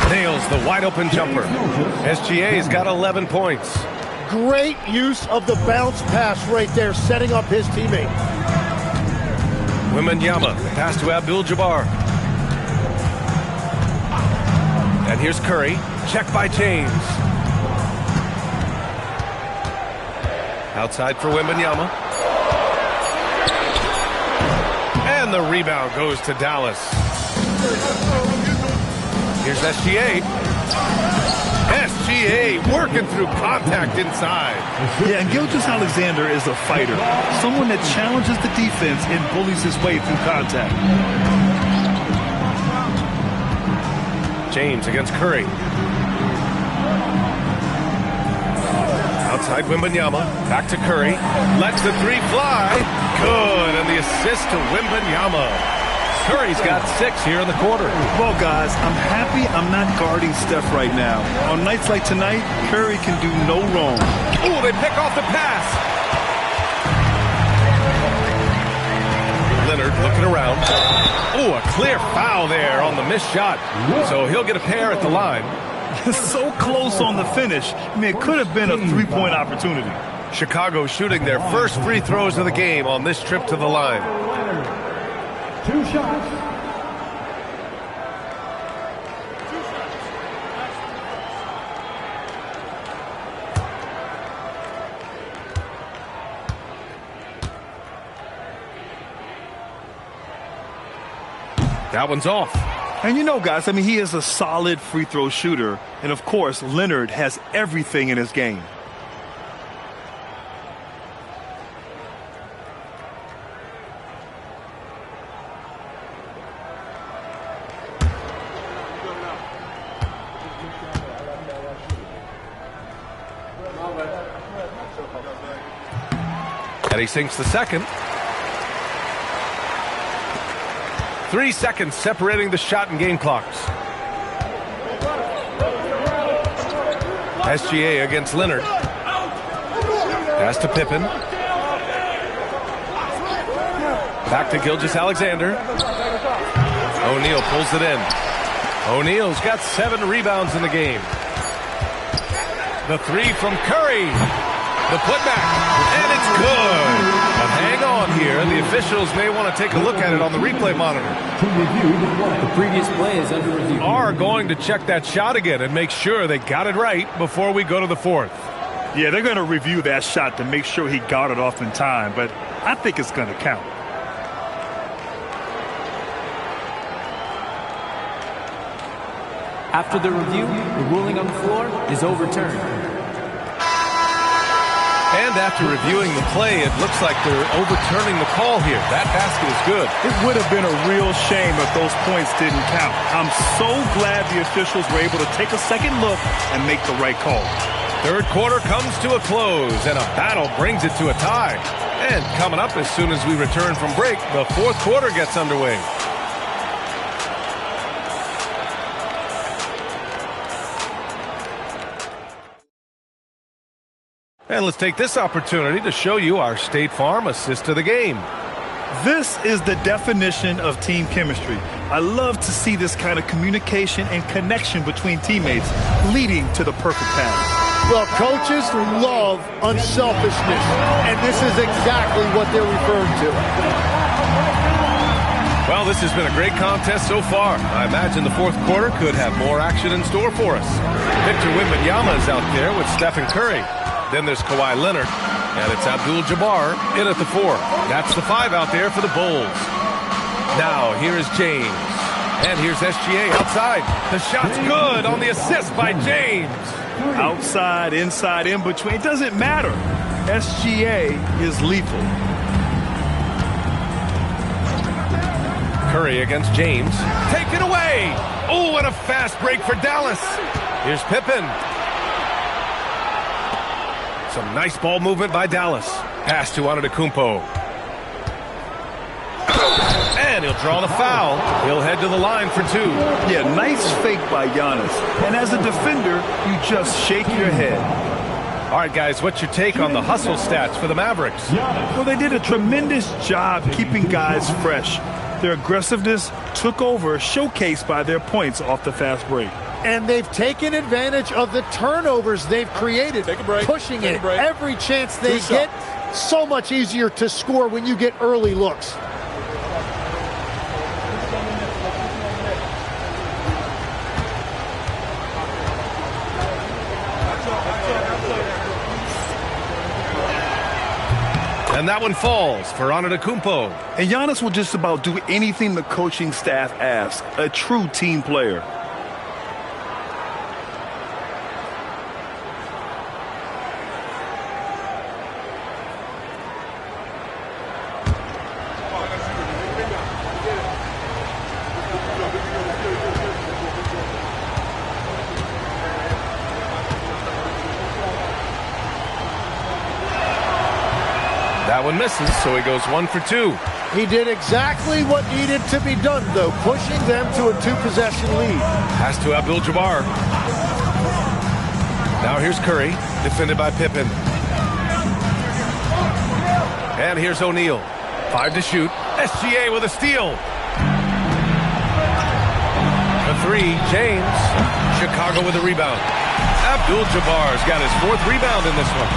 Nails the wide-open jumper. SGA's got 11 points. Great use of the bounce pass right there, setting up his teammate. Wembanyama, pass to Abdul-Jabbar. And here's Curry. Check by James. Outside for Wembanyama. And the rebound goes to Dallas. Here's SGA. SGA working through contact inside. Yeah, and Gilgeous-Alexander is a fighter. Someone that challenges the defense and bullies his way through contact. James against Curry. Outside Wembanyama. Back to Curry. Lets the 3 fly. Good. And the assist to Wembanyama. Curry's got 6 here in the quarter. Well, guys, I'm happy I'm not guarding Steph right now. On nights like tonight, Curry can do no wrong. Oh, they pick off the pass. Leonard looking around. Oh, a clear foul there on the missed shot. So he'll get a pair at the line. So close on the finish. I mean, it could have been a 3-point opportunity. Chicago shooting their first free throws of the game on this trip to the line. 2 shots. That one's off. And you know, guys, I mean, he is a solid free throw shooter. And, of course, Leonard has everything in his game. And he sinks the second. 3 seconds separating the shot and game clocks. SGA against Leonard. Pass to Pippen. Back to Gilgeous-Alexander. O'Neal pulls it in. O'Neal's got 7 rebounds in the game. The 3 from Curry. The putback, and it's good. But hang on here, and the officials may want to take a look at it on the replay monitor. The previous play is under review. Are going to check that shot again and make sure they got it right before we go to the 4th. Yeah, they're going to review that shot to make sure he got it off in time, but I think it's going to count. After the review, the ruling on the floor is overturned. And after reviewing the play, it looks like they're overturning the call here. That basket is good. It would have been a real shame if those points didn't count. I'm so glad the officials were able to take a second look and make the right call. Third quarter comes to a close, and a battle brings it to a tie. And coming up as soon as we return from break, the 4th quarter gets underway. And let's take this opportunity to show you our State Farm assist to the game. This is the definition of team chemistry. I love to see this kind of communication and connection between teammates leading to the perfect pass. Well, coaches love unselfishness, and this is exactly what they're referring to. Well, this has been a great contest so far. I imagine the fourth quarter could have more action in store for us. Victor Wembanyama is out there with Stephen Curry. Then there's Kawhi Leonard, and it's Abdul-Jabbar in at the 4. That's the 5 out there for the Bulls. Now, here is James. And here's SGA outside. The shot's good on the assist by James. Outside, inside, in between, it doesn't matter. SGA is lethal. Curry against James. Take it away. Oh, and a fast break for Dallas. Here's Pippen. Some nice ball movement by Dallas. Pass to Antetokounmpo. And he'll draw the foul. He'll head to the line for 2. Yeah, nice fake by Giannis. And as a defender, you just shake your head. All right, guys, what's your take on the hustle stats for the Mavericks? Well, they did a tremendous job keeping guys fresh. Their aggressiveness took over, showcased by their points off the fast break. And they've taken advantage of the turnovers they've created, pushing it every chance they get. So much easier to score when you get early looks. And that one falls for Antetokounmpo. And Giannis will just about do anything the coaching staff asks. A true team player. That one misses, so he goes 1 for 2. He did exactly what needed to be done, though, pushing them to a 2-possession lead. Pass to Abdul-Jabbar. Now here's Curry, defended by Pippen. And here's O'Neal. 5 to shoot. SGA with a steal. The 3, James. Chicago with a rebound. Abdul-Jabbar's got his 4th rebound in this one.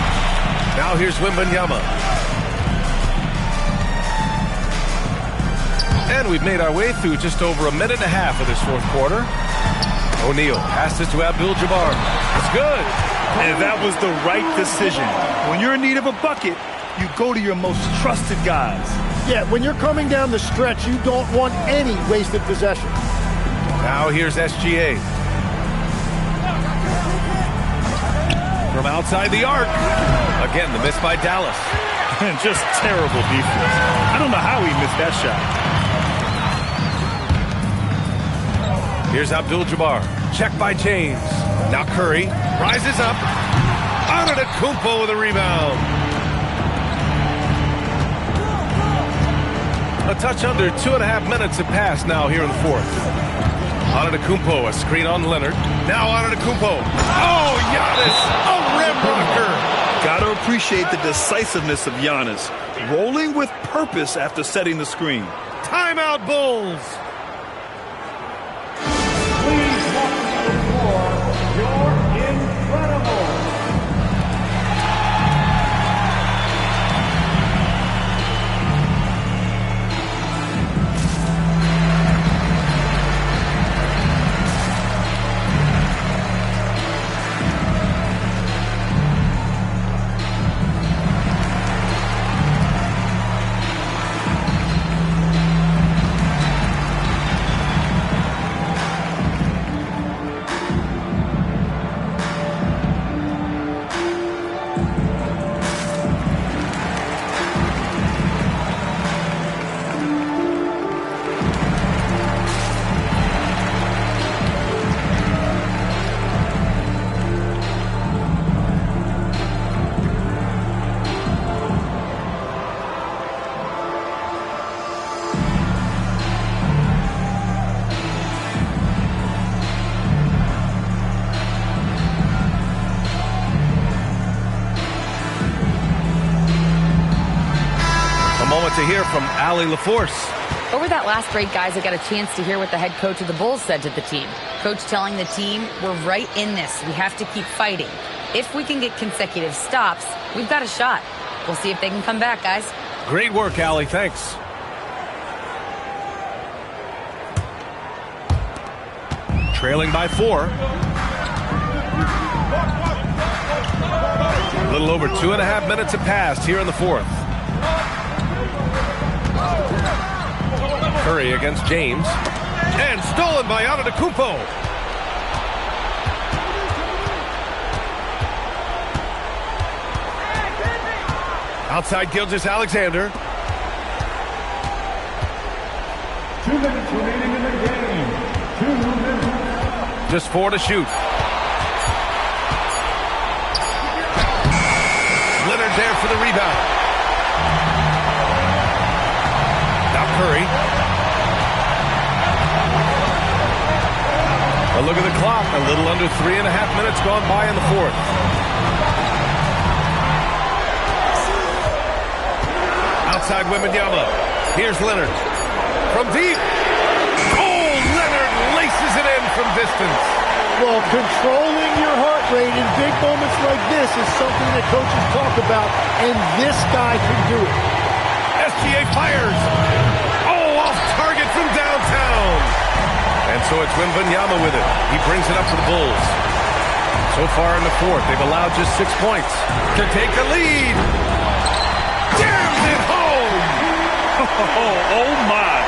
Now here's Wembanyama. And we've made our way through just over a minute and a half of this fourth quarter. O'Neal passes to Abdul-Jabbar. It's good. And that was the right decision. When you're in need of a bucket, you go to your most trusted guys. Yeah, when you're coming down the stretch, you don't want any wasted possession. Now here's SGA. From outside the arc. Again, the miss by Dallas. And just terrible defense. I don't know how he missed that shot. Here's Abdul-Jabbar. Check by James. Now Curry rises up. Antetokounmpo with a rebound. A touch under 2.5 minutes have passed now here in the fourth. Antetokounmpo, a screen on Leonard. Now Antetokounmpo. Oh, Giannis, a rim blocker. Got to appreciate the decisiveness of Giannis. Rolling with purpose after setting the screen. Timeout, Bulls. to hear from Allie LaForce. Over that last break, guys, I got a chance to hear what the head coach of the Bulls said to the team. Coach telling the team, we're right in this. We have to keep fighting. If we can get consecutive stops, we've got a shot. We'll see if they can come back, guys. Great work, Allie. Thanks. Trailing by 4. A little over 2.5 minutes have passed here in the fourth. Curry against James. And stolen by Antetokounmpo. Outside Gilgeous-Alexander. 2 minutes remaining in the game. 2 minutes. Just 4 to shoot. Leonard there for the rebound. Now Curry. A look at the clock. A little under 3.5 minutes gone by in the fourth. Outside Wembanyama. Here's Leonard. From deep. Oh, Leonard laces it in from distance. Well, controlling your heart rate in big moments like this is something that coaches talk about, and this guy can do it. SGA fires. Oh, off target from downtown. And so it's Wembanyama with it. He brings it up for the Bulls. So far in the fourth, they've allowed just 6 points to take a lead. Jams it home. Oh, my.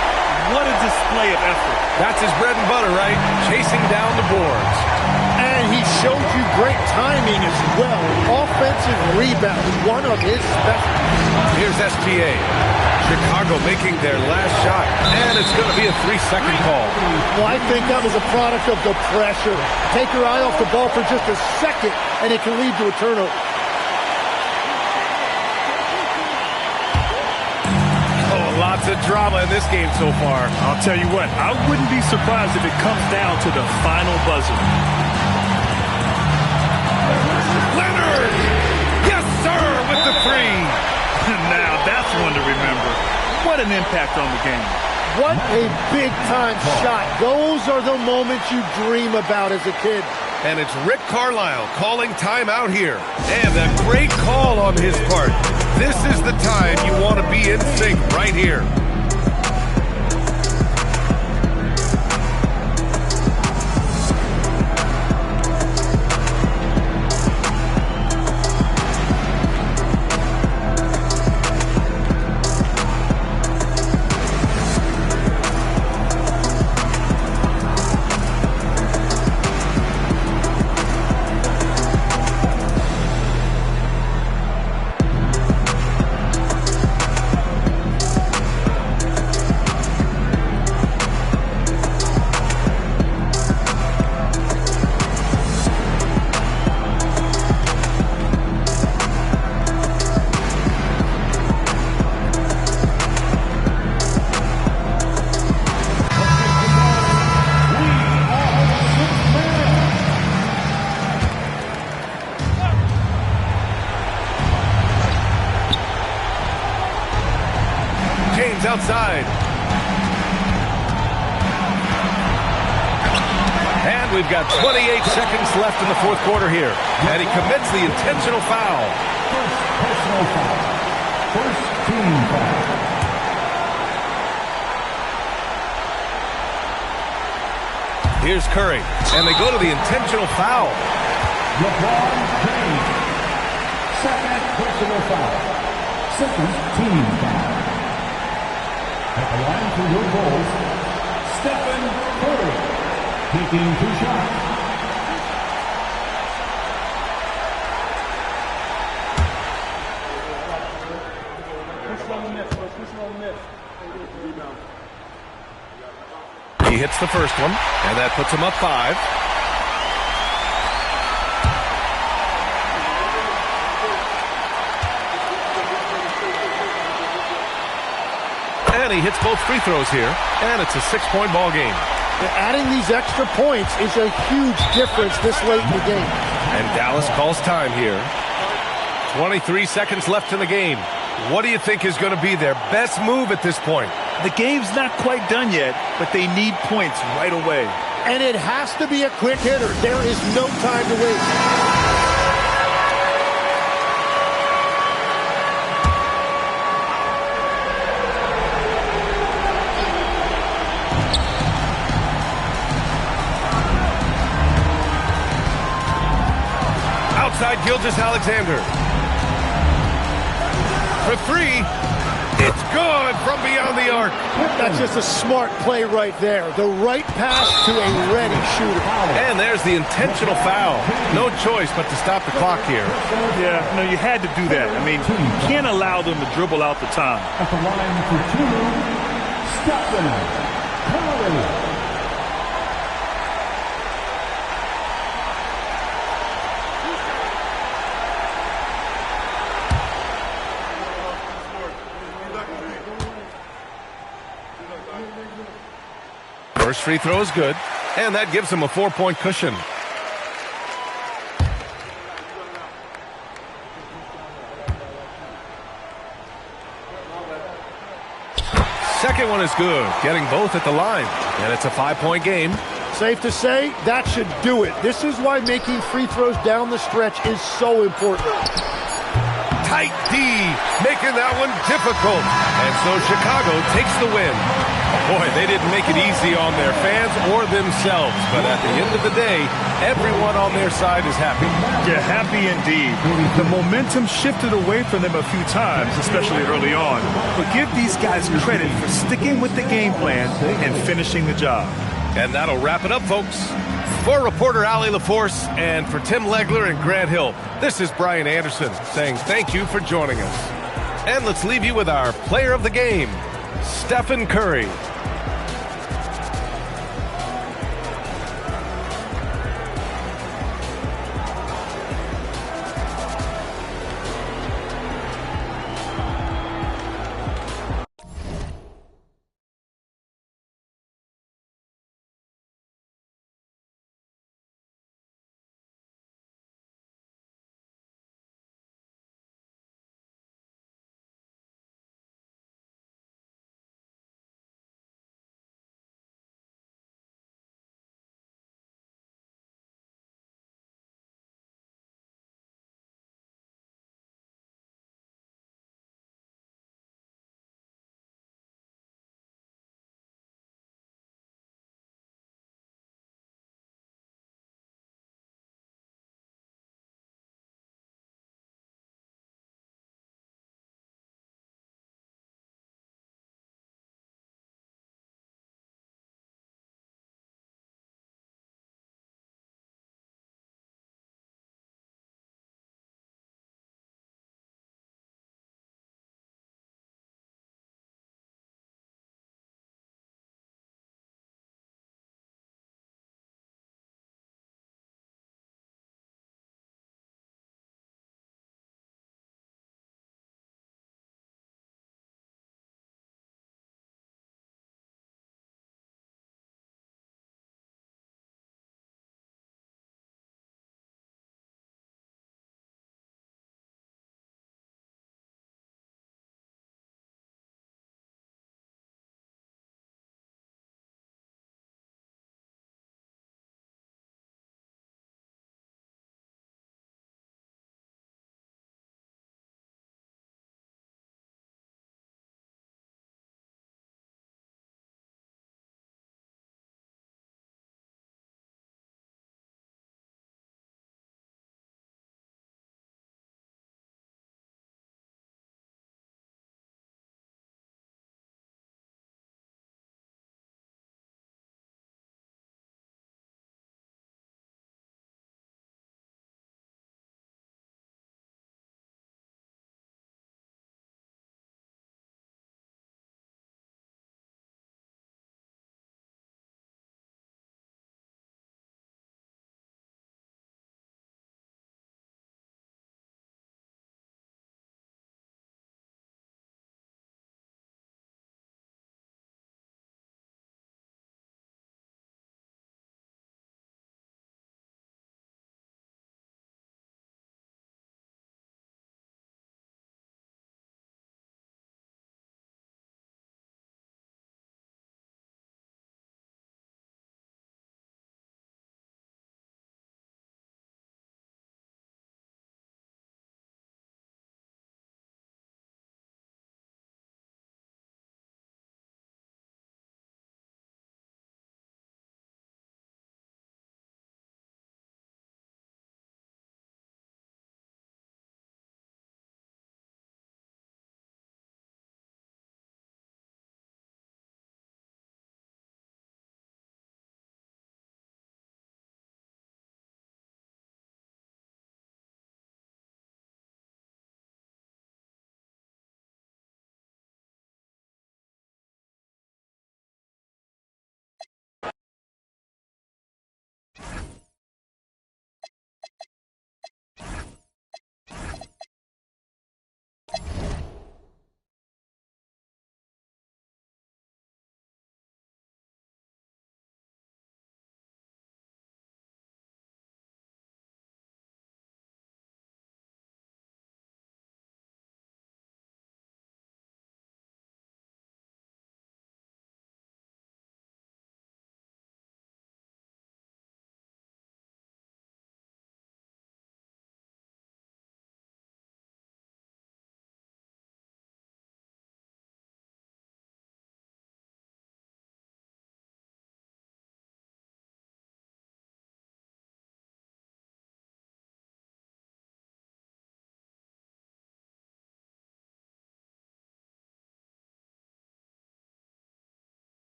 What a display of effort. That's his bread and butter, right? Chasing down the boards. And he showed you great timing as well. Offensive rebound, one of his specialties. Here's SGA. Chicago making their last shot. And it's going to be a 3-second call. Well, I think that was a product of the pressure. Take your eye off the ball for just a second, and it can lead to a turnover. Lots of drama in this game so far. I'll tell you what, I wouldn't be surprised if it comes down to the final buzzer. Leonard! Yes, sir, with the 3. Now, that's one to remember. What an impact on the game. What a big-time shot. Those are the moments you dream about as a kid. And it's Rick Carlisle calling timeout here. And a great call on his part. This is the time you want to be in sync right here. Outside. And we've got 28 seconds left in the fourth quarter here. And he commits the intentional foul. First personal foul. First team foul. Here's Curry. And they go to the intentional foul. LeBron James. Second personal foul. Second team foul. At the line for your Bulls, Stephen Curry, taking 2 shots. He hits the first one, and that puts him up 5. And he hits both free throws here, and it's a 6-point ball game. Adding these extra points is a huge difference this late in the game. And Dallas calls time here. 23 seconds left in the game. What do you think is going to be their best move at this point? The game's not quite done yet, but they need points right away. And it has to be a quick hitter. There is no time to waste. Outside Gilgeous-Alexander. For three. It's good from beyond the arc. That's just a smart play right there. The right pass to a ready shooter. And there's the intentional foul. No choice but to stop the clock here. Yeah, no, you had to do that. I mean, you can't allow them to dribble out the time. At the line for two, Stephen Curry. First free throw is good, and that gives him a 4-point cushion. Second one is good, getting both at the line, and it's a 5-point game. Safe to say, that should do it. This is why making free throws down the stretch is so important. Tight D, making that one difficult. And so Chicago takes the win. Boy, they didn't make it easy on their fans or themselves. But at the end of the day, everyone on their side is happy. Yeah, happy indeed. The momentum shifted away from them a few times, especially early on. But give these guys credit for sticking with the game plan and finishing the job. And that'll wrap it up, folks. For reporter Allie LaForce and for Tim Legler and Grant Hill, this is Brian Anderson saying thank you for joining us. And let's leave you with our player of the game, Stephen Curry.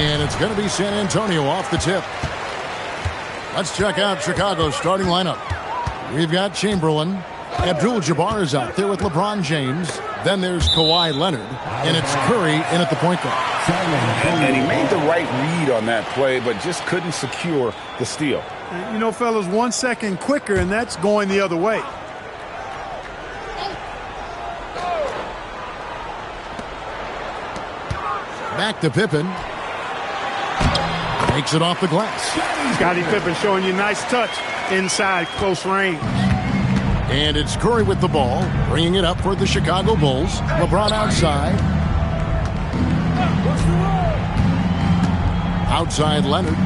And it's going to be San Antonio off the tip. Let's check out Chicago's starting lineup. We've got Chamberlain. Abdul-Jabbar is out there with LeBron James. Then there's Kawhi Leonard. And it's Curry in at the point guard. And he made the right read on that play, but just couldn't secure the steal. You know, fellas, 1 second quicker, and that's going the other way. Back to Pippen. Takes it off the glass. Scottie Pippen showing you nice touch inside close range. And it's Curry with the ball, bringing it up for the Chicago Bulls. LeBron outside. Outside Leonard.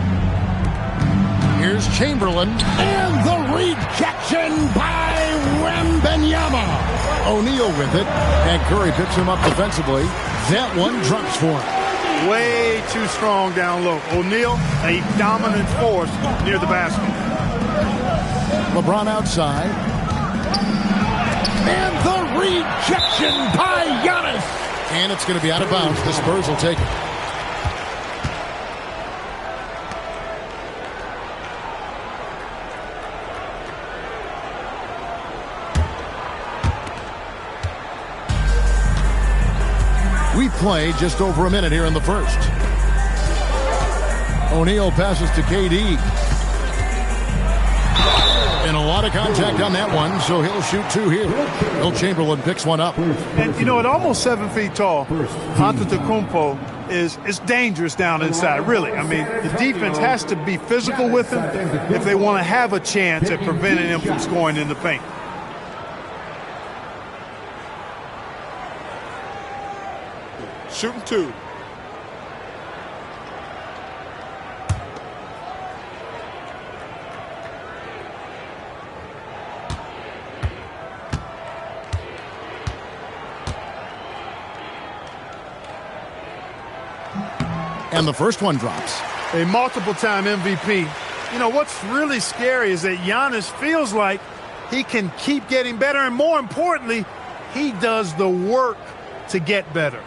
Here's Chamberlain. And the rejection by Wembanyama. O'Neal with it. And Curry picks him up defensively. That one drops for him. Way too strong down low. O'Neal, a dominant force near the basket. LeBron outside. And the rejection by Giannis. And it's going to be out of bounds. The Spurs will take it. We play just over a minute here in the first. O'Neal passes to KD. And a lot of contact on that one, so he'll shoot two here. Will Chamberlain picks one up. And, you know, at almost 7 feet tall, Antetokounmpo is dangerous down inside, really. I mean, the defense has to be physical with him if they want to have a chance at preventing him from scoring in the paint. Shooting two. And the first one drops. A multiple-time MVP. You know, what's really scary is that Giannis feels like he can keep getting better, and more importantly, he does the work to get better.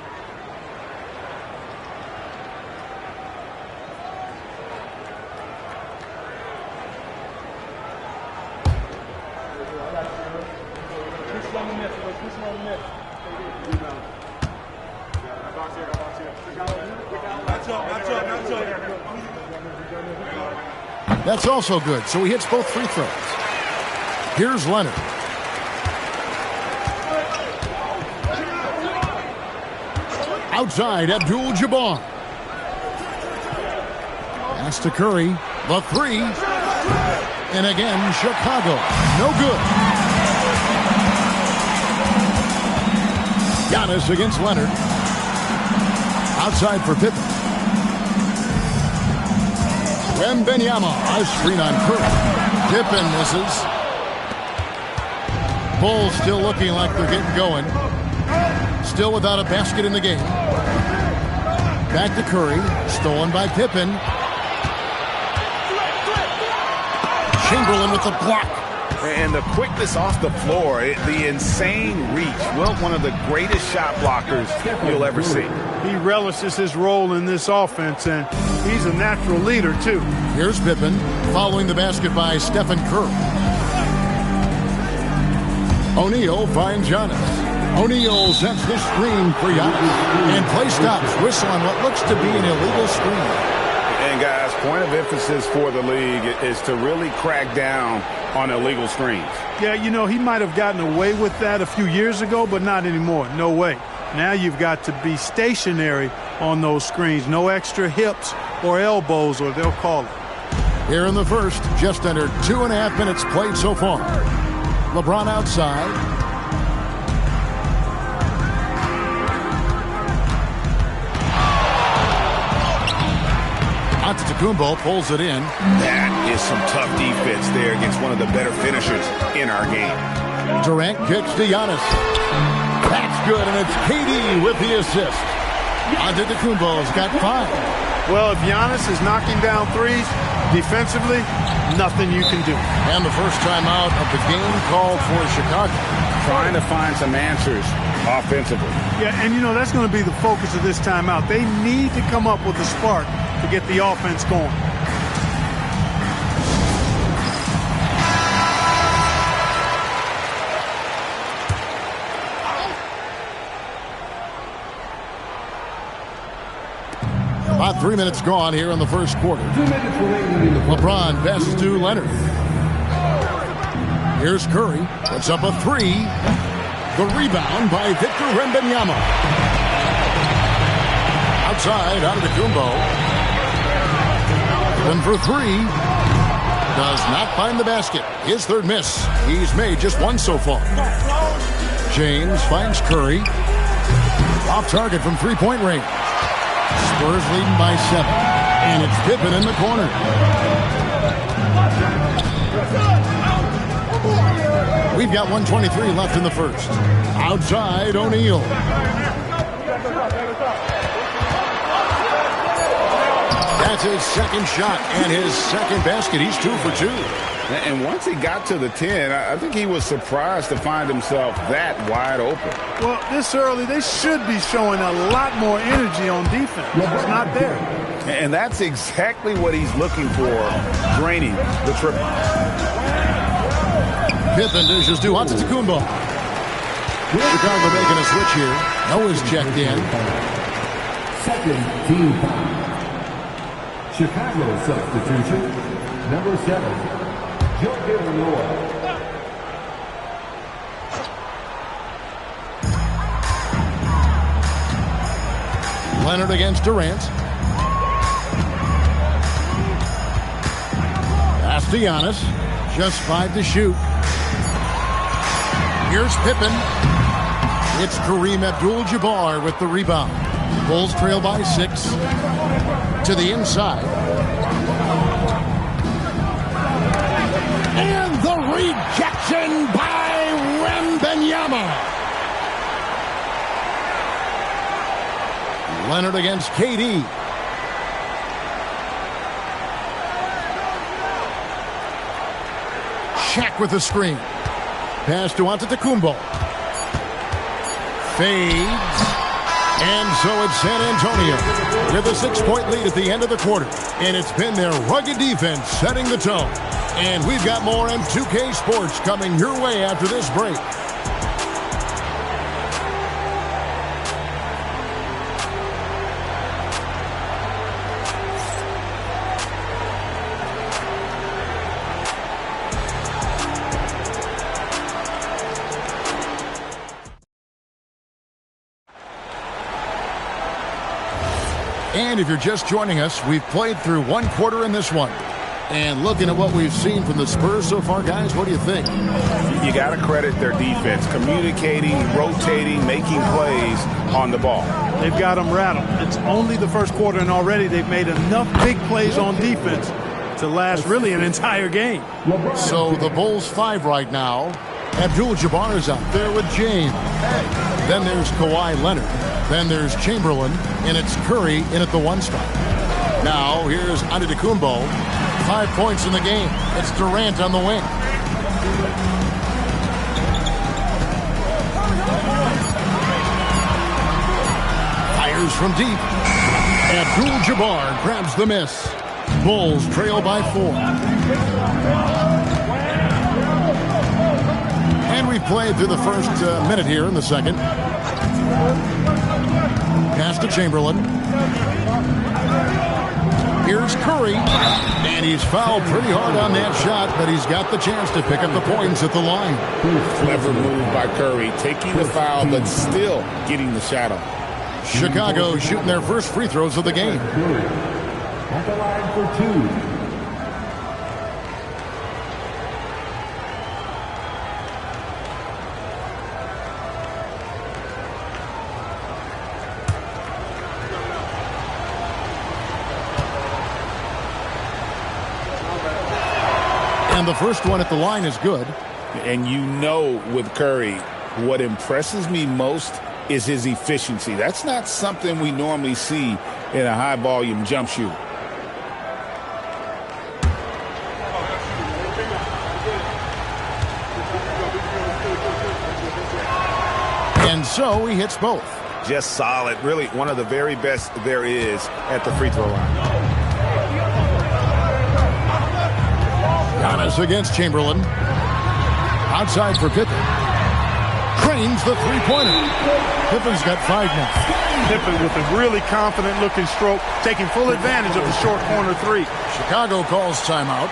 That's also good, so he hits both free throws. Here's Leonard. Outside, Abdul-Jabbar. Pass to Curry. The three. And again, Chicago. No good. Giannis against Leonard. Outside for Pippen. Wembanyama, a screen on Curry. Pippen misses. Bulls still looking like they're getting going. Still without a basket in the game. Back to Curry. Stolen by Pippen. Chamberlain with the block. And the quickness off the floor, the insane reach. Well, one of the greatest shot blockers you'll ever see. He relishes his role in this offense, and he's a natural leader, too. Here's Pippen, following the basket by Stephen Curry. O'Neal finds Giannis. O'Neal sets the screen for Giannis. And play stops. Whistle on what looks to be an illegal screen. And, guys, point of emphasis for the league is to really crack down on illegal screens. Yeah, you know, he might have gotten away with that a few years ago, but not anymore. No way. Now you've got to be stationary on those screens. No extra hips or elbows, or they'll call it. Here in the first, just under 2.5 minutes played so far. LeBron outside. Antetokounmpo pulls it in. That is some tough defense there against one of the better finishers in our game. Durant kicks to Giannis. That's good, and it's KD with the assist. Antetokounmpo's got 5. Well, if Giannis is knocking down threes, defensively, nothing you can do. And the first timeout of the game called for Chicago. Trying to find some answers offensively. Yeah, and you know, that's going to be the focus of this timeout. They need to come up with a spark to get the offense going. About 3 minutes gone here in the first quarter. LeBron passes to Leonard. Here's Curry. Puts up a three. The rebound by Victor Wembanyama. Outside, Antetokounmpo. And for three. Does not find the basket. His third miss. He's made just one so far. James finds Curry. Off target from three-point range. Spurs leading by 7. And it's Pippen in the corner. We've got 1:23 left in the first. Outside, O'Neal. That's his second shot and his second basket. He's 2 for 2. And once he got to the 10, I think he was surprised to find himself that wide open. Well, this early, they should be showing a lot more energy on defense. It's not there. And that's exactly what he's looking for, draining the triple. Pippen dishes to Antetokounmpo. Chicago making a switch here. Noah's checked in. Second team foul. Chicago substitution, number 7. Joakim Noah. Leonard against Durant. Pass to Giannis. Just 5 to shoot. Here's Pippen. It's Kareem Abdul-Jabbar with the rebound. Bulls trail by 6. To the inside. And the rejection by Wembanyama. Leonard against KD. Shaq with the screen. Pass to Antetokounmpo. Fades. And so it's San Antonio with a 6-point lead at the end of the quarter. And it's been their rugged defense setting the tone. And we've got more M2K Sports coming your way after this break. And if you're just joining us, we've played through one quarter in this one. And looking at what we've seen from the Spurs so far, guys, what do you think? You got to credit their defense, communicating, rotating, making plays on the ball. They've got them rattled. It's only the first quarter, and already they've made enough big plays on defense to last really an entire game. So the Bulls 5 right now. Abdul-Jabbar is out there with James. Then there's Kawhi Leonard. Then there's Chamberlain, and it's Curry in at the 1 spot. Now here's Antetokounmpo. 5 points in the game. It's Durant on the wing. Fires from deep. Abdul-Jabbar grabs the miss. Bulls trail by 4. And we've played through the first minute here in the second. Pass to Chamberlain. Here's Curry. And he's fouled pretty hard on that shot, but he's got the chance to pick up the points at the line. Clever move by Curry, taking the foul, but still getting the shot off. Chicago shooting their first free throws of the game. At the line for 2. And the first one at the line is good. And you know with Curry, what impresses me most is his efficiency. That's not something we normally see in a high-volume jump shoot. And so he hits both. Just solid. Really one of the very best there is at the free throw line. Giannis against Chamberlain. Outside for Pippen. Cranes the three-pointer. Pippen's got 5 now. Pippen with a really confident-looking stroke, taking full advantage of the short corner three. Chicago calls timeout.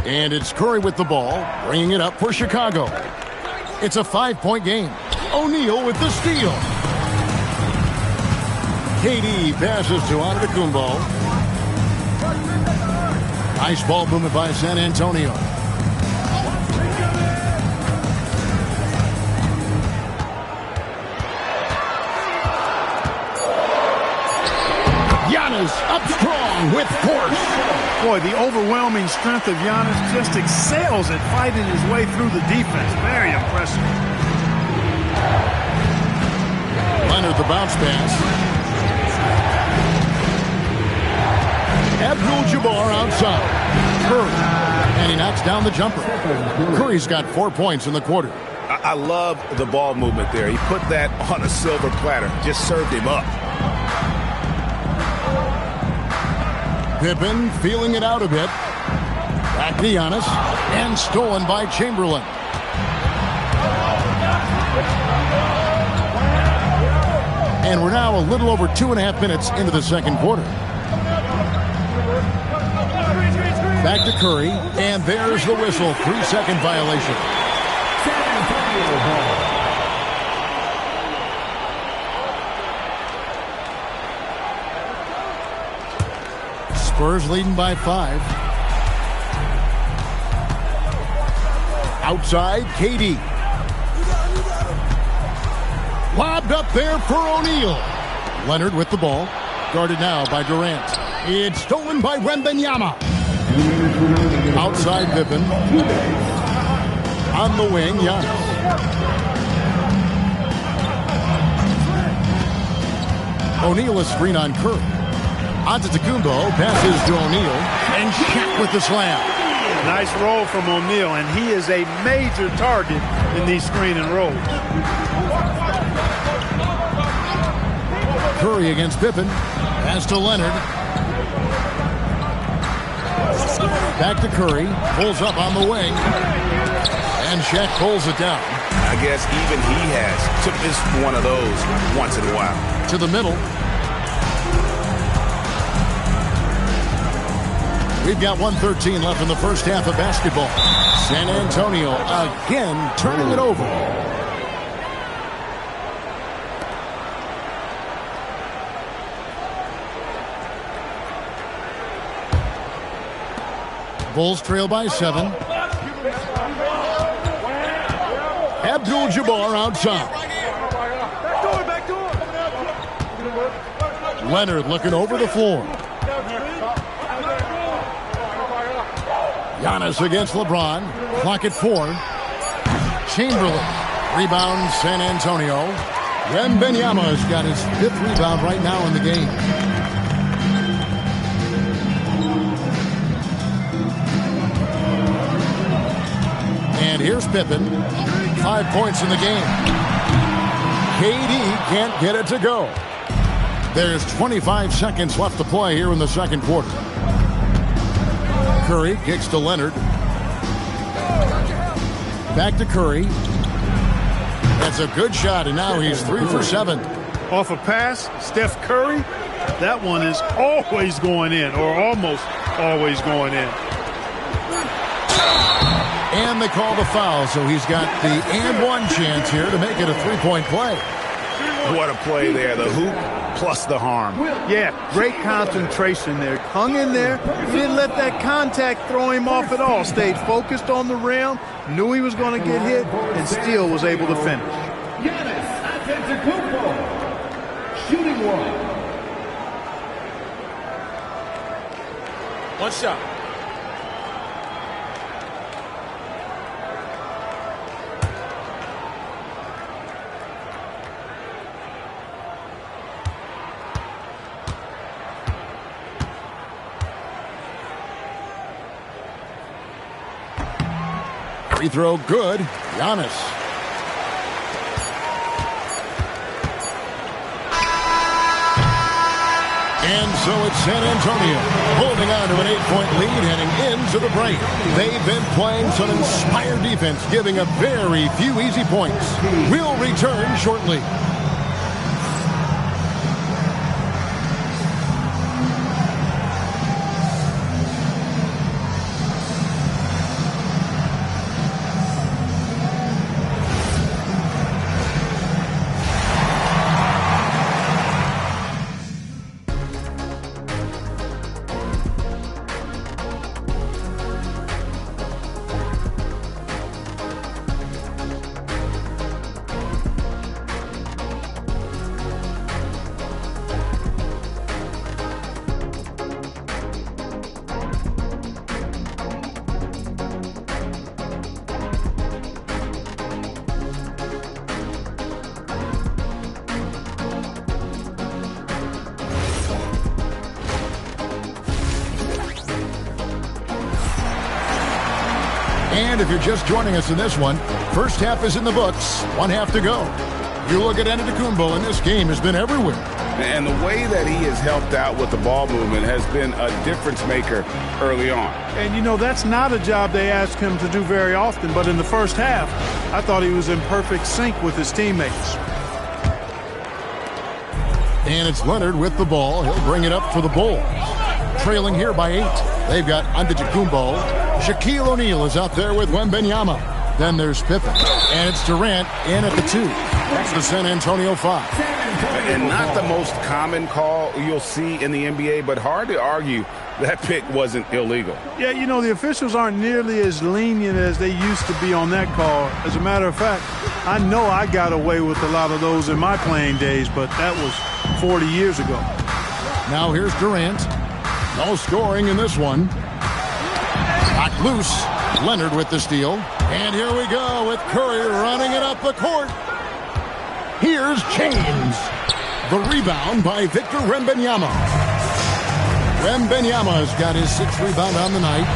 And it's Curry with the ball, bringing it up for Chicago. It's a 5-point game. O'Neal with the steal. KD passes to Antetokounmpo. Nice ball movement by San Antonio. Giannis up strong with force. Boy, the overwhelming strength of Giannis just excels at fighting his way through the defense. Very impressive. Leonard the bounce pass. Abdul-Jabbar outside. Curry. And he knocks down the jumper. Curry's got 4 points in the quarter. I love the ball movement there. He put that on a silver platter. Just served him up. Pippen feeling it out a bit. Back to Giannis. And stolen by Chamberlain. And we're now a little over 2.5 minutes into the second quarter. Back to Curry. And there's the whistle. 3-second violation. Spurs leading by 5. Outside, KD. Lobbed up there for O'Neal. Leonard with the ball. Guarded now by Durant. It's stolen by Wembanyama. Outside Pippen. On the wing, Giannis. O'Neal is screen on Curry. Antetokounmpo passes to O'Neal, and Shaq with the slam. Nice roll from O'Neal, and he is a major target in these screen and rolls. Curry against Pippen. Pass to Leonard. Back to Curry. Pulls up on the wing. And Shaq pulls it down. I guess even he has to miss one of those once in a while. To the middle. We've got 1:13 left in the first half of basketball. San Antonio again turning it over. Bulls trail by 7. Abdul-Jabbar outside. Leonard looking over the floor. Giannis against LeBron. Clock at 4. Chamberlain. Rebound San Antonio. Wembanyama's got his 5th rebound right now in the game. And here's Pippen. 5 points in the game. KD can't get it to go. There's 25 seconds left to play here in the second quarter. Curry kicks to Leonard. Back to Curry. That's a good shot, and now he's 3 for 7. Off a pass, Steph Curry, that one is always going in, or almost always going in. And they call the foul, so he's got the and one chance here to make it a three-point play. What a play there. The hoop plus the harm. Yeah, great concentration there. Hung in there. He didn't let that contact throw him off at all. Stayed focused on the rim, knew he was going to get hit, and still was able to finish. Giannis Antetokounmpo, shooting one. One shot. Free throw good. Giannis. And so it's San Antonio holding on to an 8-point lead heading into the break. They've been playing some inspired defense, giving up very few easy points. We'll return shortly. And if you're just joining us in this one, first half is in the books, one half to go. You look at Antetokounmpo, and this game has been everywhere. And the way that he has helped out with the ball movement has been a difference maker early on. And, you know, that's not a job they ask him to do very often, but in the first half, I thought he was in perfect sync with his teammates. And it's Leonard with the ball. He'll bring it up for the Bulls. Trailing here by 8. They've got Antetokounmpo. Shaquille O'Neal is out there with Wembanyama. Then there's Pippen. And it's Durant in at the 2. That's the San Antonio 5. And not the most common call you'll see in the NBA, but hard to argue that pick wasn't illegal. Yeah, you know, the officials aren't nearly as lenient as they used to be on that call. As a matter of fact, I know I got away with a lot of those in my playing days, but that was 40 years ago. Now here's Durant. No scoring in this one. Knocked loose. Leonard with the steal. And here we go with Curry running it up the court. Here's James. The rebound by Victor Wembanyama. Wembanyama's got his 6th rebound on the night.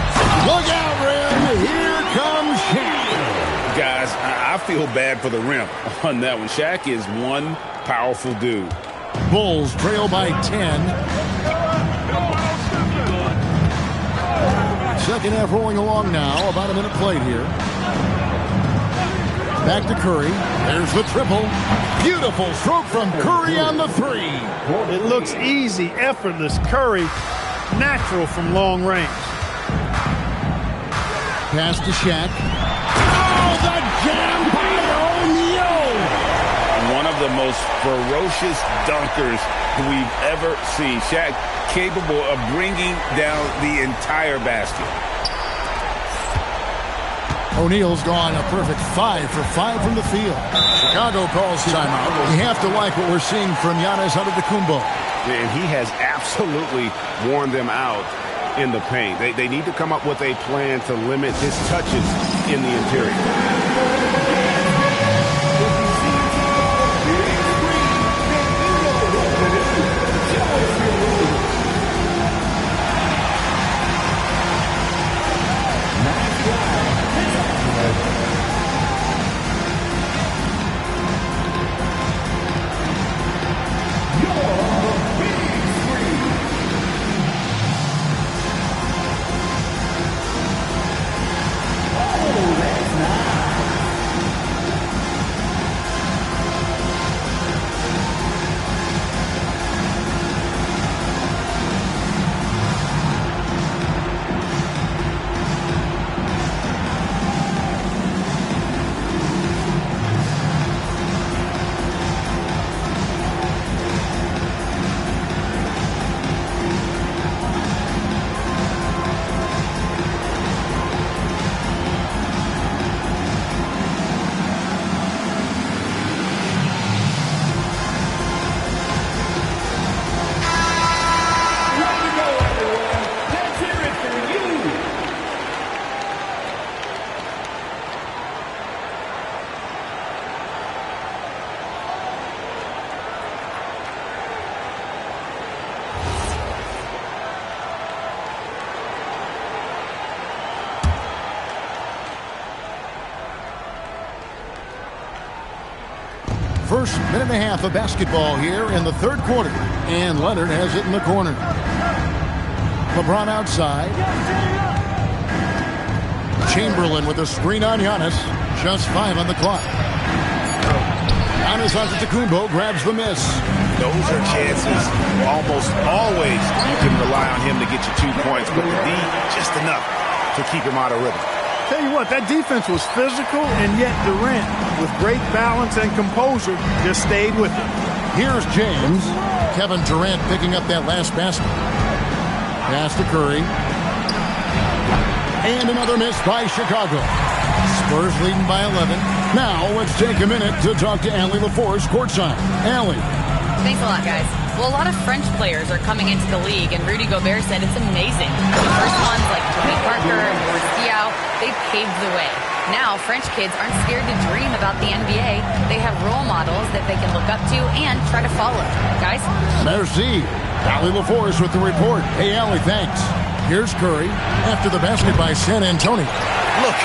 Look out, Rim. Here comes Shaq. Guys, I feel bad for the Rim on that one. Shaq is one powerful dude. Bulls trail by 10. Second half rolling along now. About a minute played here. Back to Curry. There's the triple. Beautiful stroke from Curry on the 3. It looks easy, effortless. Curry, natural from long range. Pass to Shaq. Oh, the jam by O'Neal! One of the most ferocious dunkers we've ever seen. Shaq capable of bringing down the entire basket. O'Neal's gone a perfect 5 for 5 from the field. Chicago calls timeout. You have to like what we're seeing from Giannis Antetokounmpo. And he has absolutely worn them out in the paint. They need to come up with a plan to limit his touches in the interior. first minute and a half of basketball here in the third quarter. And Leonard has it in the corner. LeBron outside. Chamberlain with a screen on Giannis. Just 5 on the clock. Giannis Antetokounmpo grabs the miss. Those are chances. Almost always you can rely on him to get you 2 points, but the D, just enough to keep him out of rhythm. Tell you what, that defense was physical, and yet Durant, with great balance and composure, just stayed with it. Here's James. Kevin Durant picking up that last basket. Pass to Curry. And another miss by Chicago. Spurs leading by 11. Now let's take a minute to talk to Allie LaForce courtside. Allie. Thanks a lot, guys. Well, a lot of French players are coming into the league, and Rudy Gobert said it's amazing. The first ones like Tony Parker and Boris Diaw, they paved the way. Now, French kids aren't scared to dream about the NBA. They have role models that they can look up to and try to follow. Guys? Merci. Allie LaForce with the report. Hey, Allie, thanks. Here's Curry after the basket by San Antonio. Look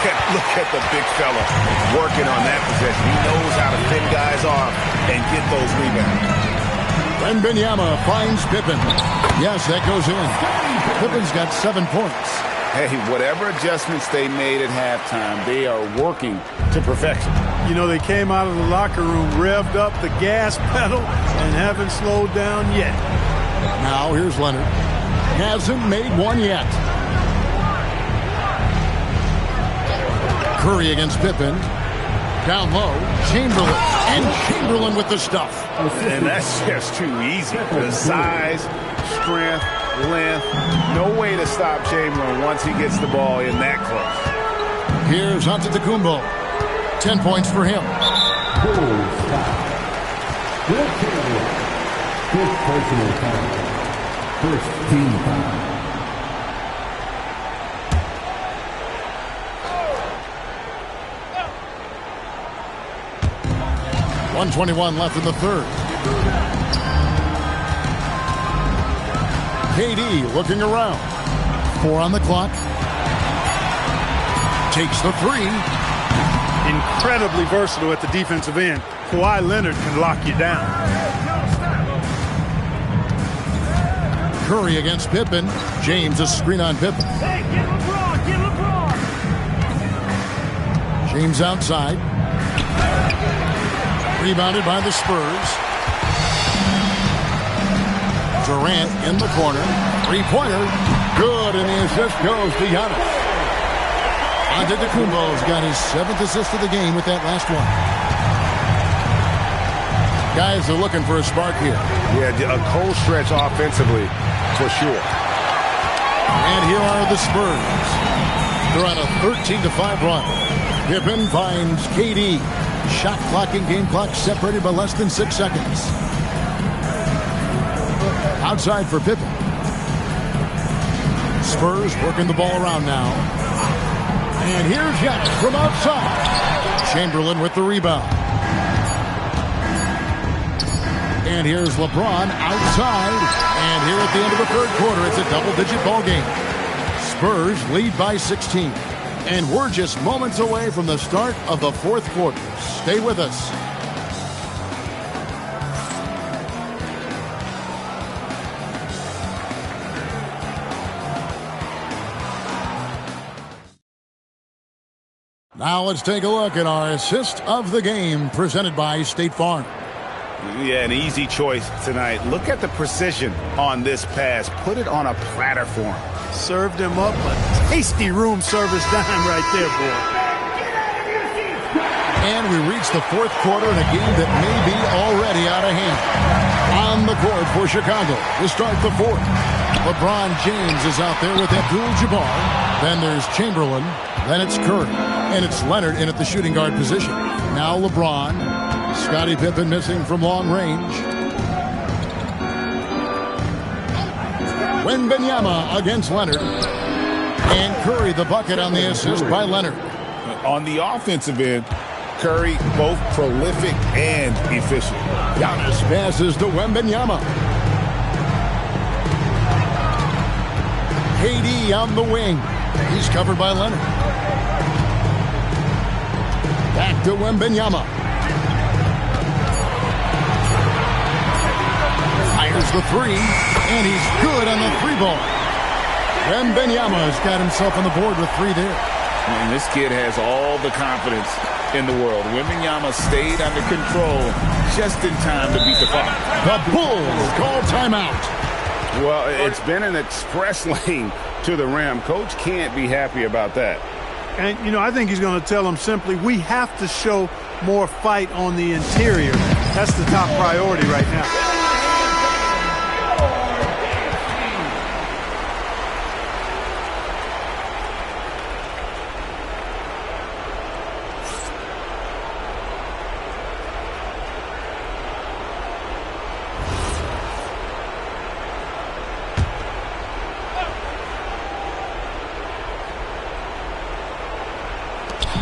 at the big fella working on that possession. He knows how to thin guys off and get those rebounds. Wembanyama finds Pippen. Yes, that goes in. Pippen's got 7 points. Hey, whatever adjustments they made at halftime, they are working to perfection. You know, they came out of the locker room, revved up the gas pedal, and haven't slowed down yet. Now here's Leonard. Hasn't made one yet. Curry against Pippen. Down low, Chamberlain. And Chamberlain with the stuff. And that's just too easy. The size, strength, length. No way to stop Chamberlain once he gets the ball in that close. Here's Antetokounmpo. 10 points for him. Fifth personal foul. First team foul. .121 left in the third. KD looking around. 4 on the clock. Takes the 3. Incredibly versatile at the defensive end. Kawhi Leonard can lock you down. Curry against Pippen. James a screen on Pippen. Hey, get LeBron, get LeBron. James outside. Rebounded by the Spurs. Durant in the corner. 3-pointer. Good, and the assist goes to Giannis. Antetokounmpo's got his 7th assist of the game with that last one. Guys are looking for a spark here. Yeah, a cold stretch offensively, for sure. And here are the Spurs. They're on a 13-5 run. Pippen finds KD. Shot clock and game clock separated by less than 6 seconds. Outside for Pippen. Spurs working the ball around now. And here's Giannis from outside. Chamberlain with the rebound. And here's LeBron outside. And here at the end of the third quarter, it's a double-digit ball game. Spurs lead by 16. And we're just moments away from the start of the fourth quarter. Stay with us. Now let's take a look at our assist of the game presented by State Farm. Yeah, an easy choice tonight. Look at the precision on this pass. Put it on a platter for him. Served him up a tasty room service dime right there, boy. And we reach the fourth quarter in a game that may be already out of hand. On the court for Chicago to start the fourth. LeBron James is out there with Abdul-Jabbar. Then there's Chamberlain. Then it's Curry. And it's Leonard in at the shooting guard position. Now LeBron. Scottie Pippen missing from long range. Wembanyama against Leonard. And Curry the bucket on the assist by Leonard. On the offensive end, Curry both prolific and efficient. Giannis passes to Wembanyama. KD on the wing. He's covered by Leonard. Back to Wembanyama. Fires the three, and he's good on the three ball. Wembanyama's got himself on the board with three there. And this kid has all the confidence in the world. Wembanyama stayed under control just in time to beat the clock. The Bulls call timeout. Well, it's been an express lane to the rim. Coach can't be happy about that. And, you know, I think he's going to tell them simply, we have to show more fight on the interior. That's the top priority right now.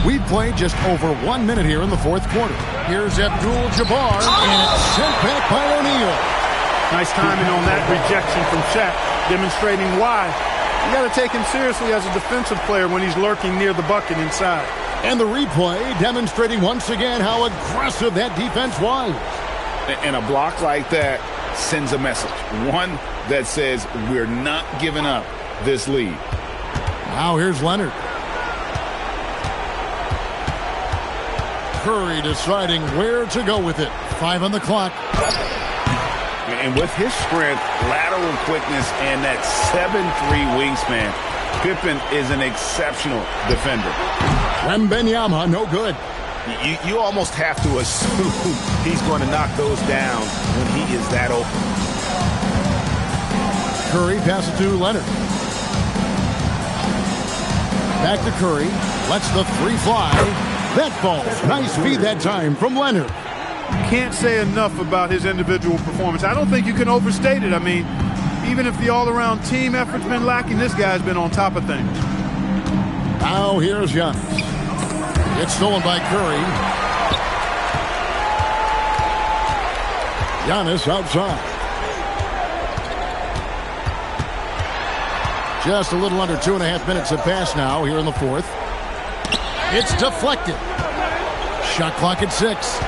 We've played just over 1 minute here in the fourth quarter. Here's Abdul-Jabbar, and it's sent back by O'Neal. Nice timing on that rejection from Shaq, demonstrating why. You got to take him seriously as a defensive player when he's lurking near the bucket inside. And the replay demonstrating once again how aggressive that defense was. And a block like that sends a message. One that says we're not giving up this lead. Now here's Leonard. Curry deciding where to go with it. 5 on the clock. And with his strength, lateral quickness, and that 7'3" wingspan, Pippen is an exceptional defender. Wembanyama, no good. You almost have to assume he's going to knock those down when he is that open. Curry passes to Leonard. Back to Curry. Lets the three fly. That falls. Nice feed that time from Leonard. Can't say enough about his individual performance. I don't think you can overstate it. I mean, even if the all-around team effort's been lacking, this guy's been on top of things. Now here's Giannis. It's stolen by Curry. Giannis outside. Just a little under 2.5 minutes have passed now here in the fourth. It's deflected. Shot clock at 6.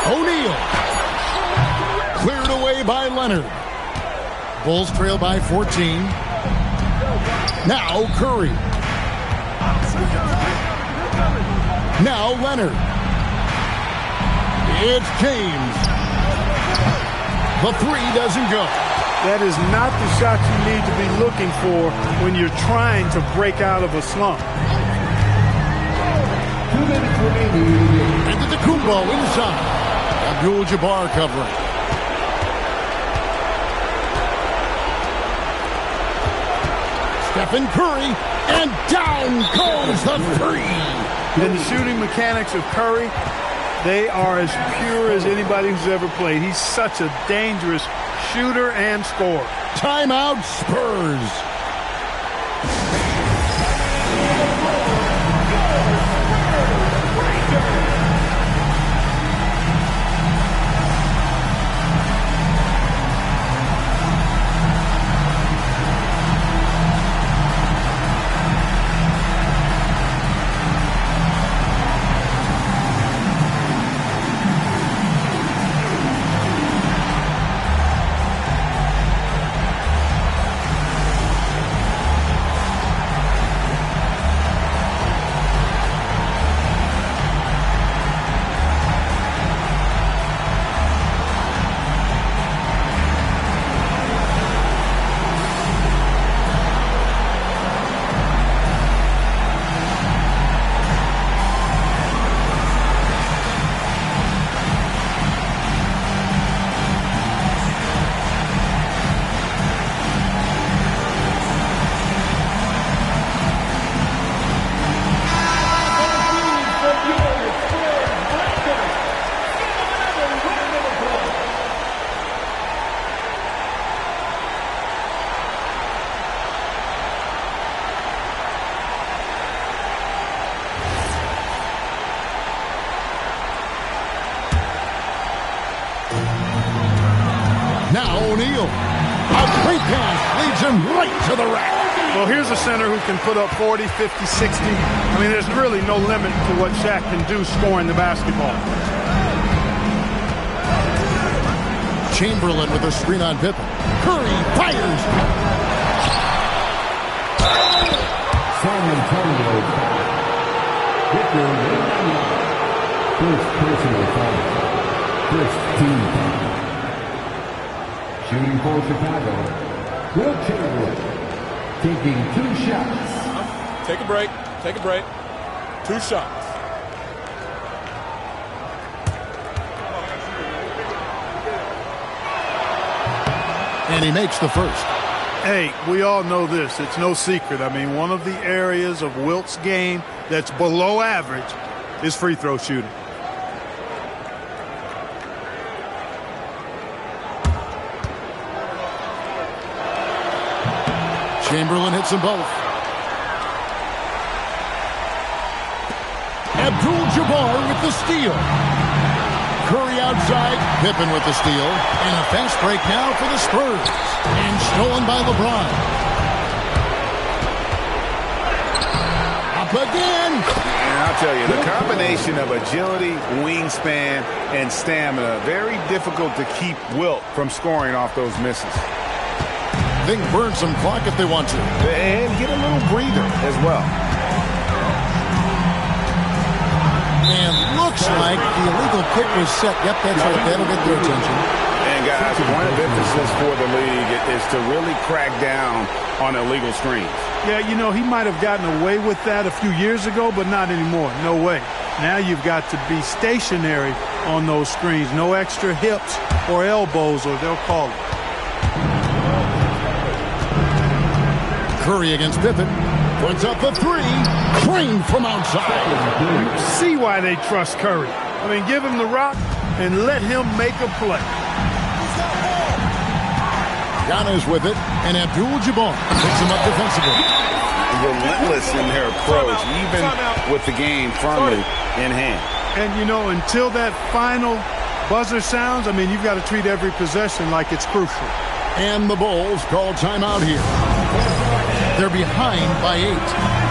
O'Neal. Cleared away by Leonard. Bulls trail by 14. Now Curry. Now Leonard. It's James. The three doesn't go. That is not the shot you need to be looking for when you're trying to break out of a slump. 2 minutes remaining. Antetokounmpo inside. Abdul-Jabbar covering. Stephen Curry, and down goes the three. And the shooting mechanics of Curry, they are as pure as anybody who's ever played. He's such a dangerous shooter and scorer. Timeout Spurs. Now O'Neal. A great pass leads him right to the rack. Well, here's a center who can put up 40, 50, 60. I mean, there's really no limit to what Shaq can do scoring the basketball. Chamberlain with a screen on Pippen. Curry fires. San Antonio foul. Victor Wembanyama. First personal foul. First team foul. Shooting for Chicago, Will Chamberlain. Taking 2 shots. Take a break. Take a break. 2 shots. And he makes the first. Hey, we all know this. It's no secret. I mean, one of the areas of Wilt's game that's below average is free throw shooting. Chamberlain hits them both. Abdul-Jabbar with the steal. Curry outside. Pippen with the steal. And a fast break now for the Spurs. And stolen by LeBron. Up again. And I'll tell you, the combination of agility, wingspan, and stamina, very difficult to keep Wilt from scoring off those misses. They can burn some clock if they want to. And get a little breather as well. And looks like the illegal kick was set. Yep, that's right. That'll get their attention. And guys, point of emphasis for the league is to really crack down on illegal screens. Yeah, you know, he might have gotten away with that a few years ago, but not anymore. No way. Now you've got to be stationary on those screens. No extra hips or elbows, or they'll call it. Curry against Pippen. Puts up a 3. Crane from outside. You see why they trust Curry. I mean, give him the rock and let him make a play. Giannis with it, and Abdul-Jabbar picks him up defensively. Relentless in their approach, even with the game firmly in hand. And, you know, until that final buzzer sounds, I mean, you've got to treat every possession like it's crucial. And the Bulls call timeout here. They're behind by 8.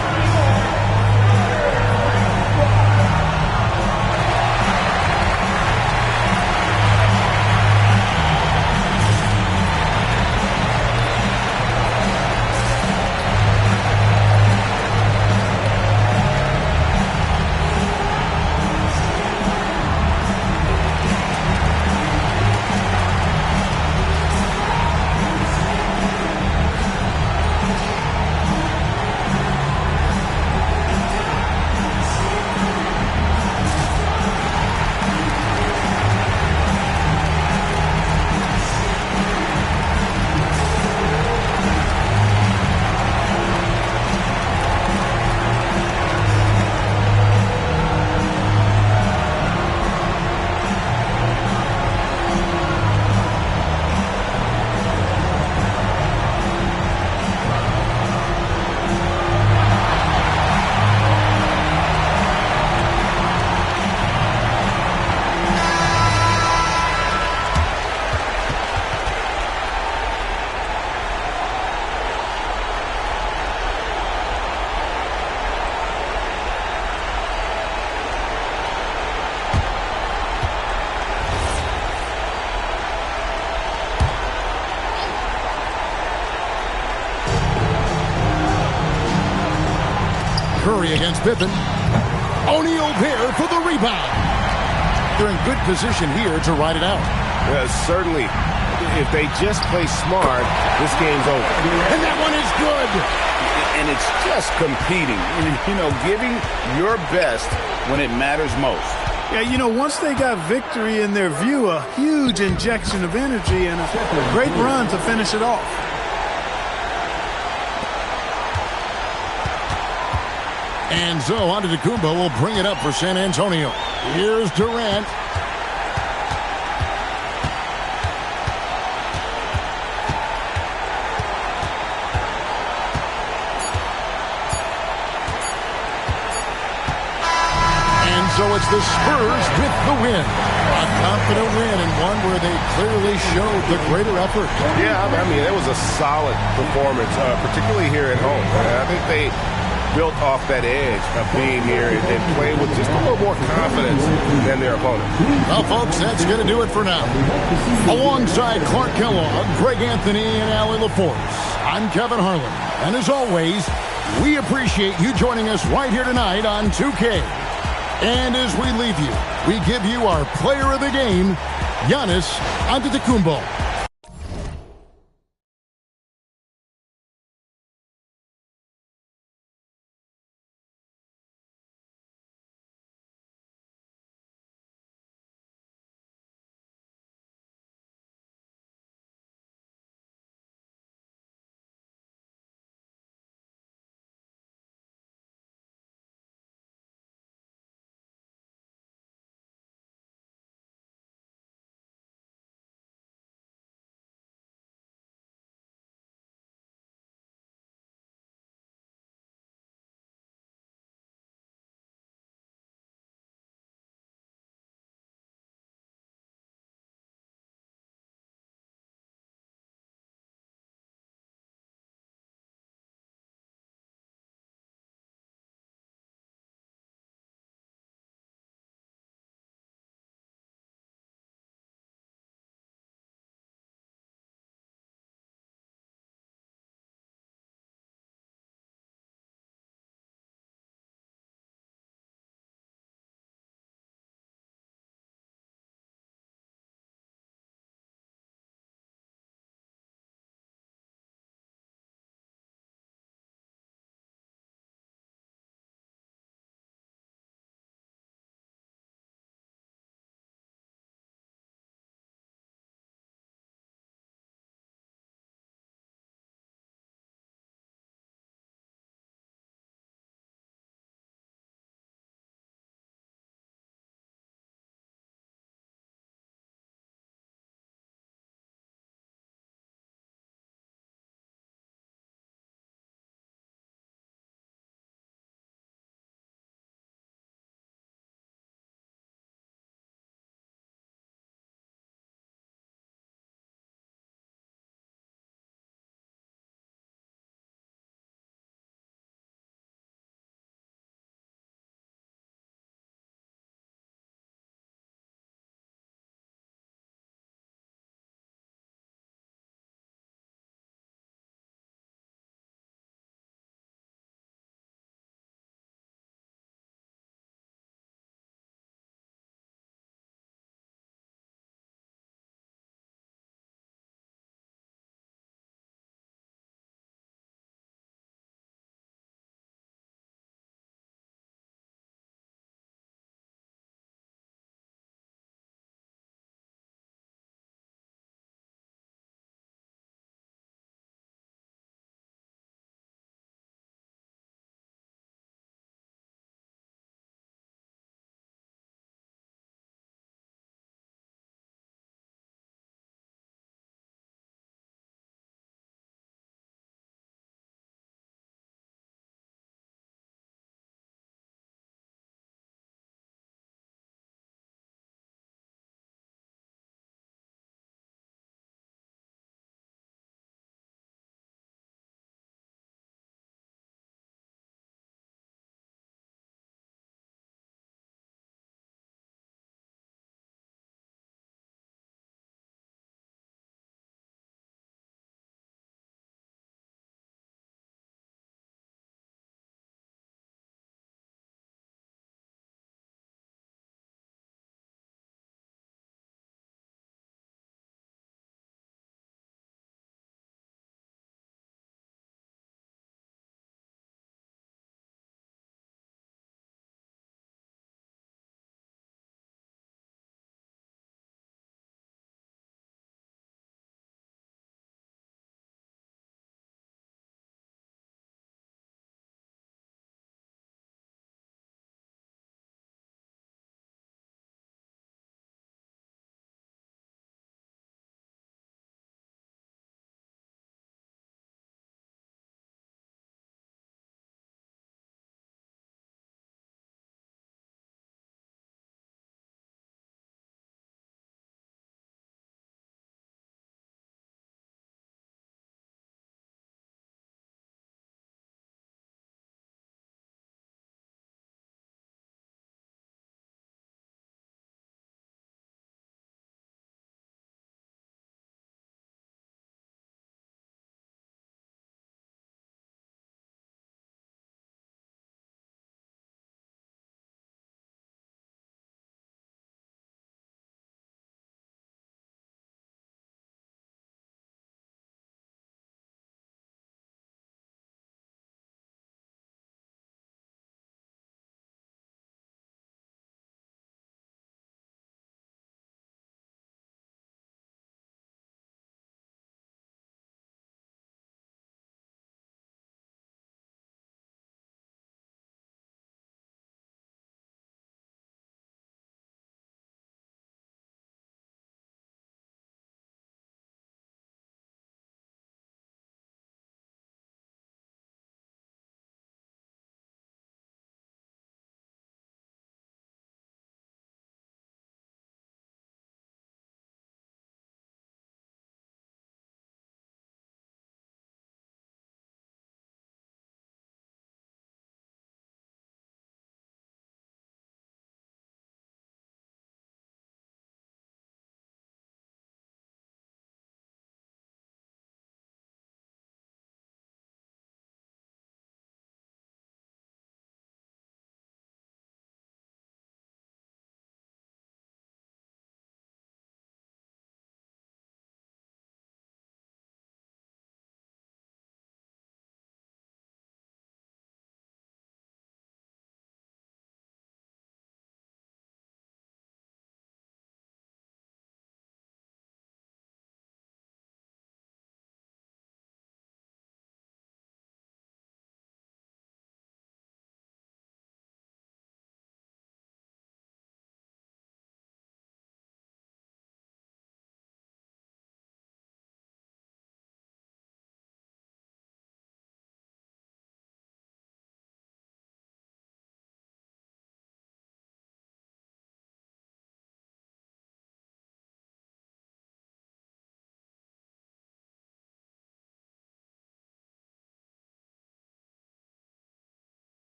Curry against Pippen. O'Neal there for the rebound. They're in good position here to ride it out. Certainly, if they just play smart, this game's over. And that one is good. And it's just competing, you know, giving your best when it matters most. Yeah, you know, once they got victory in their view, a huge injection of energy and a great run to finish it off. And so Antetokounmpo will bring it up for San Antonio. Here's Durant. And so it's the Spurs with the win. A confident win and one where they clearly showed the greater effort. Yeah, I mean, it was a solid performance, particularly here at home. I think they built off that edge of being here and playing with just a little more confidence than their opponent. Well, folks, that's going to do it for now. Alongside Clark Kellogg, Greg Anthony, and Allie LaForce, I'm Kevin Harlan. And as always, we appreciate you joining us right here tonight on 2K. And as we leave you, we give you our player of the game, Giannis Antetokounmpo.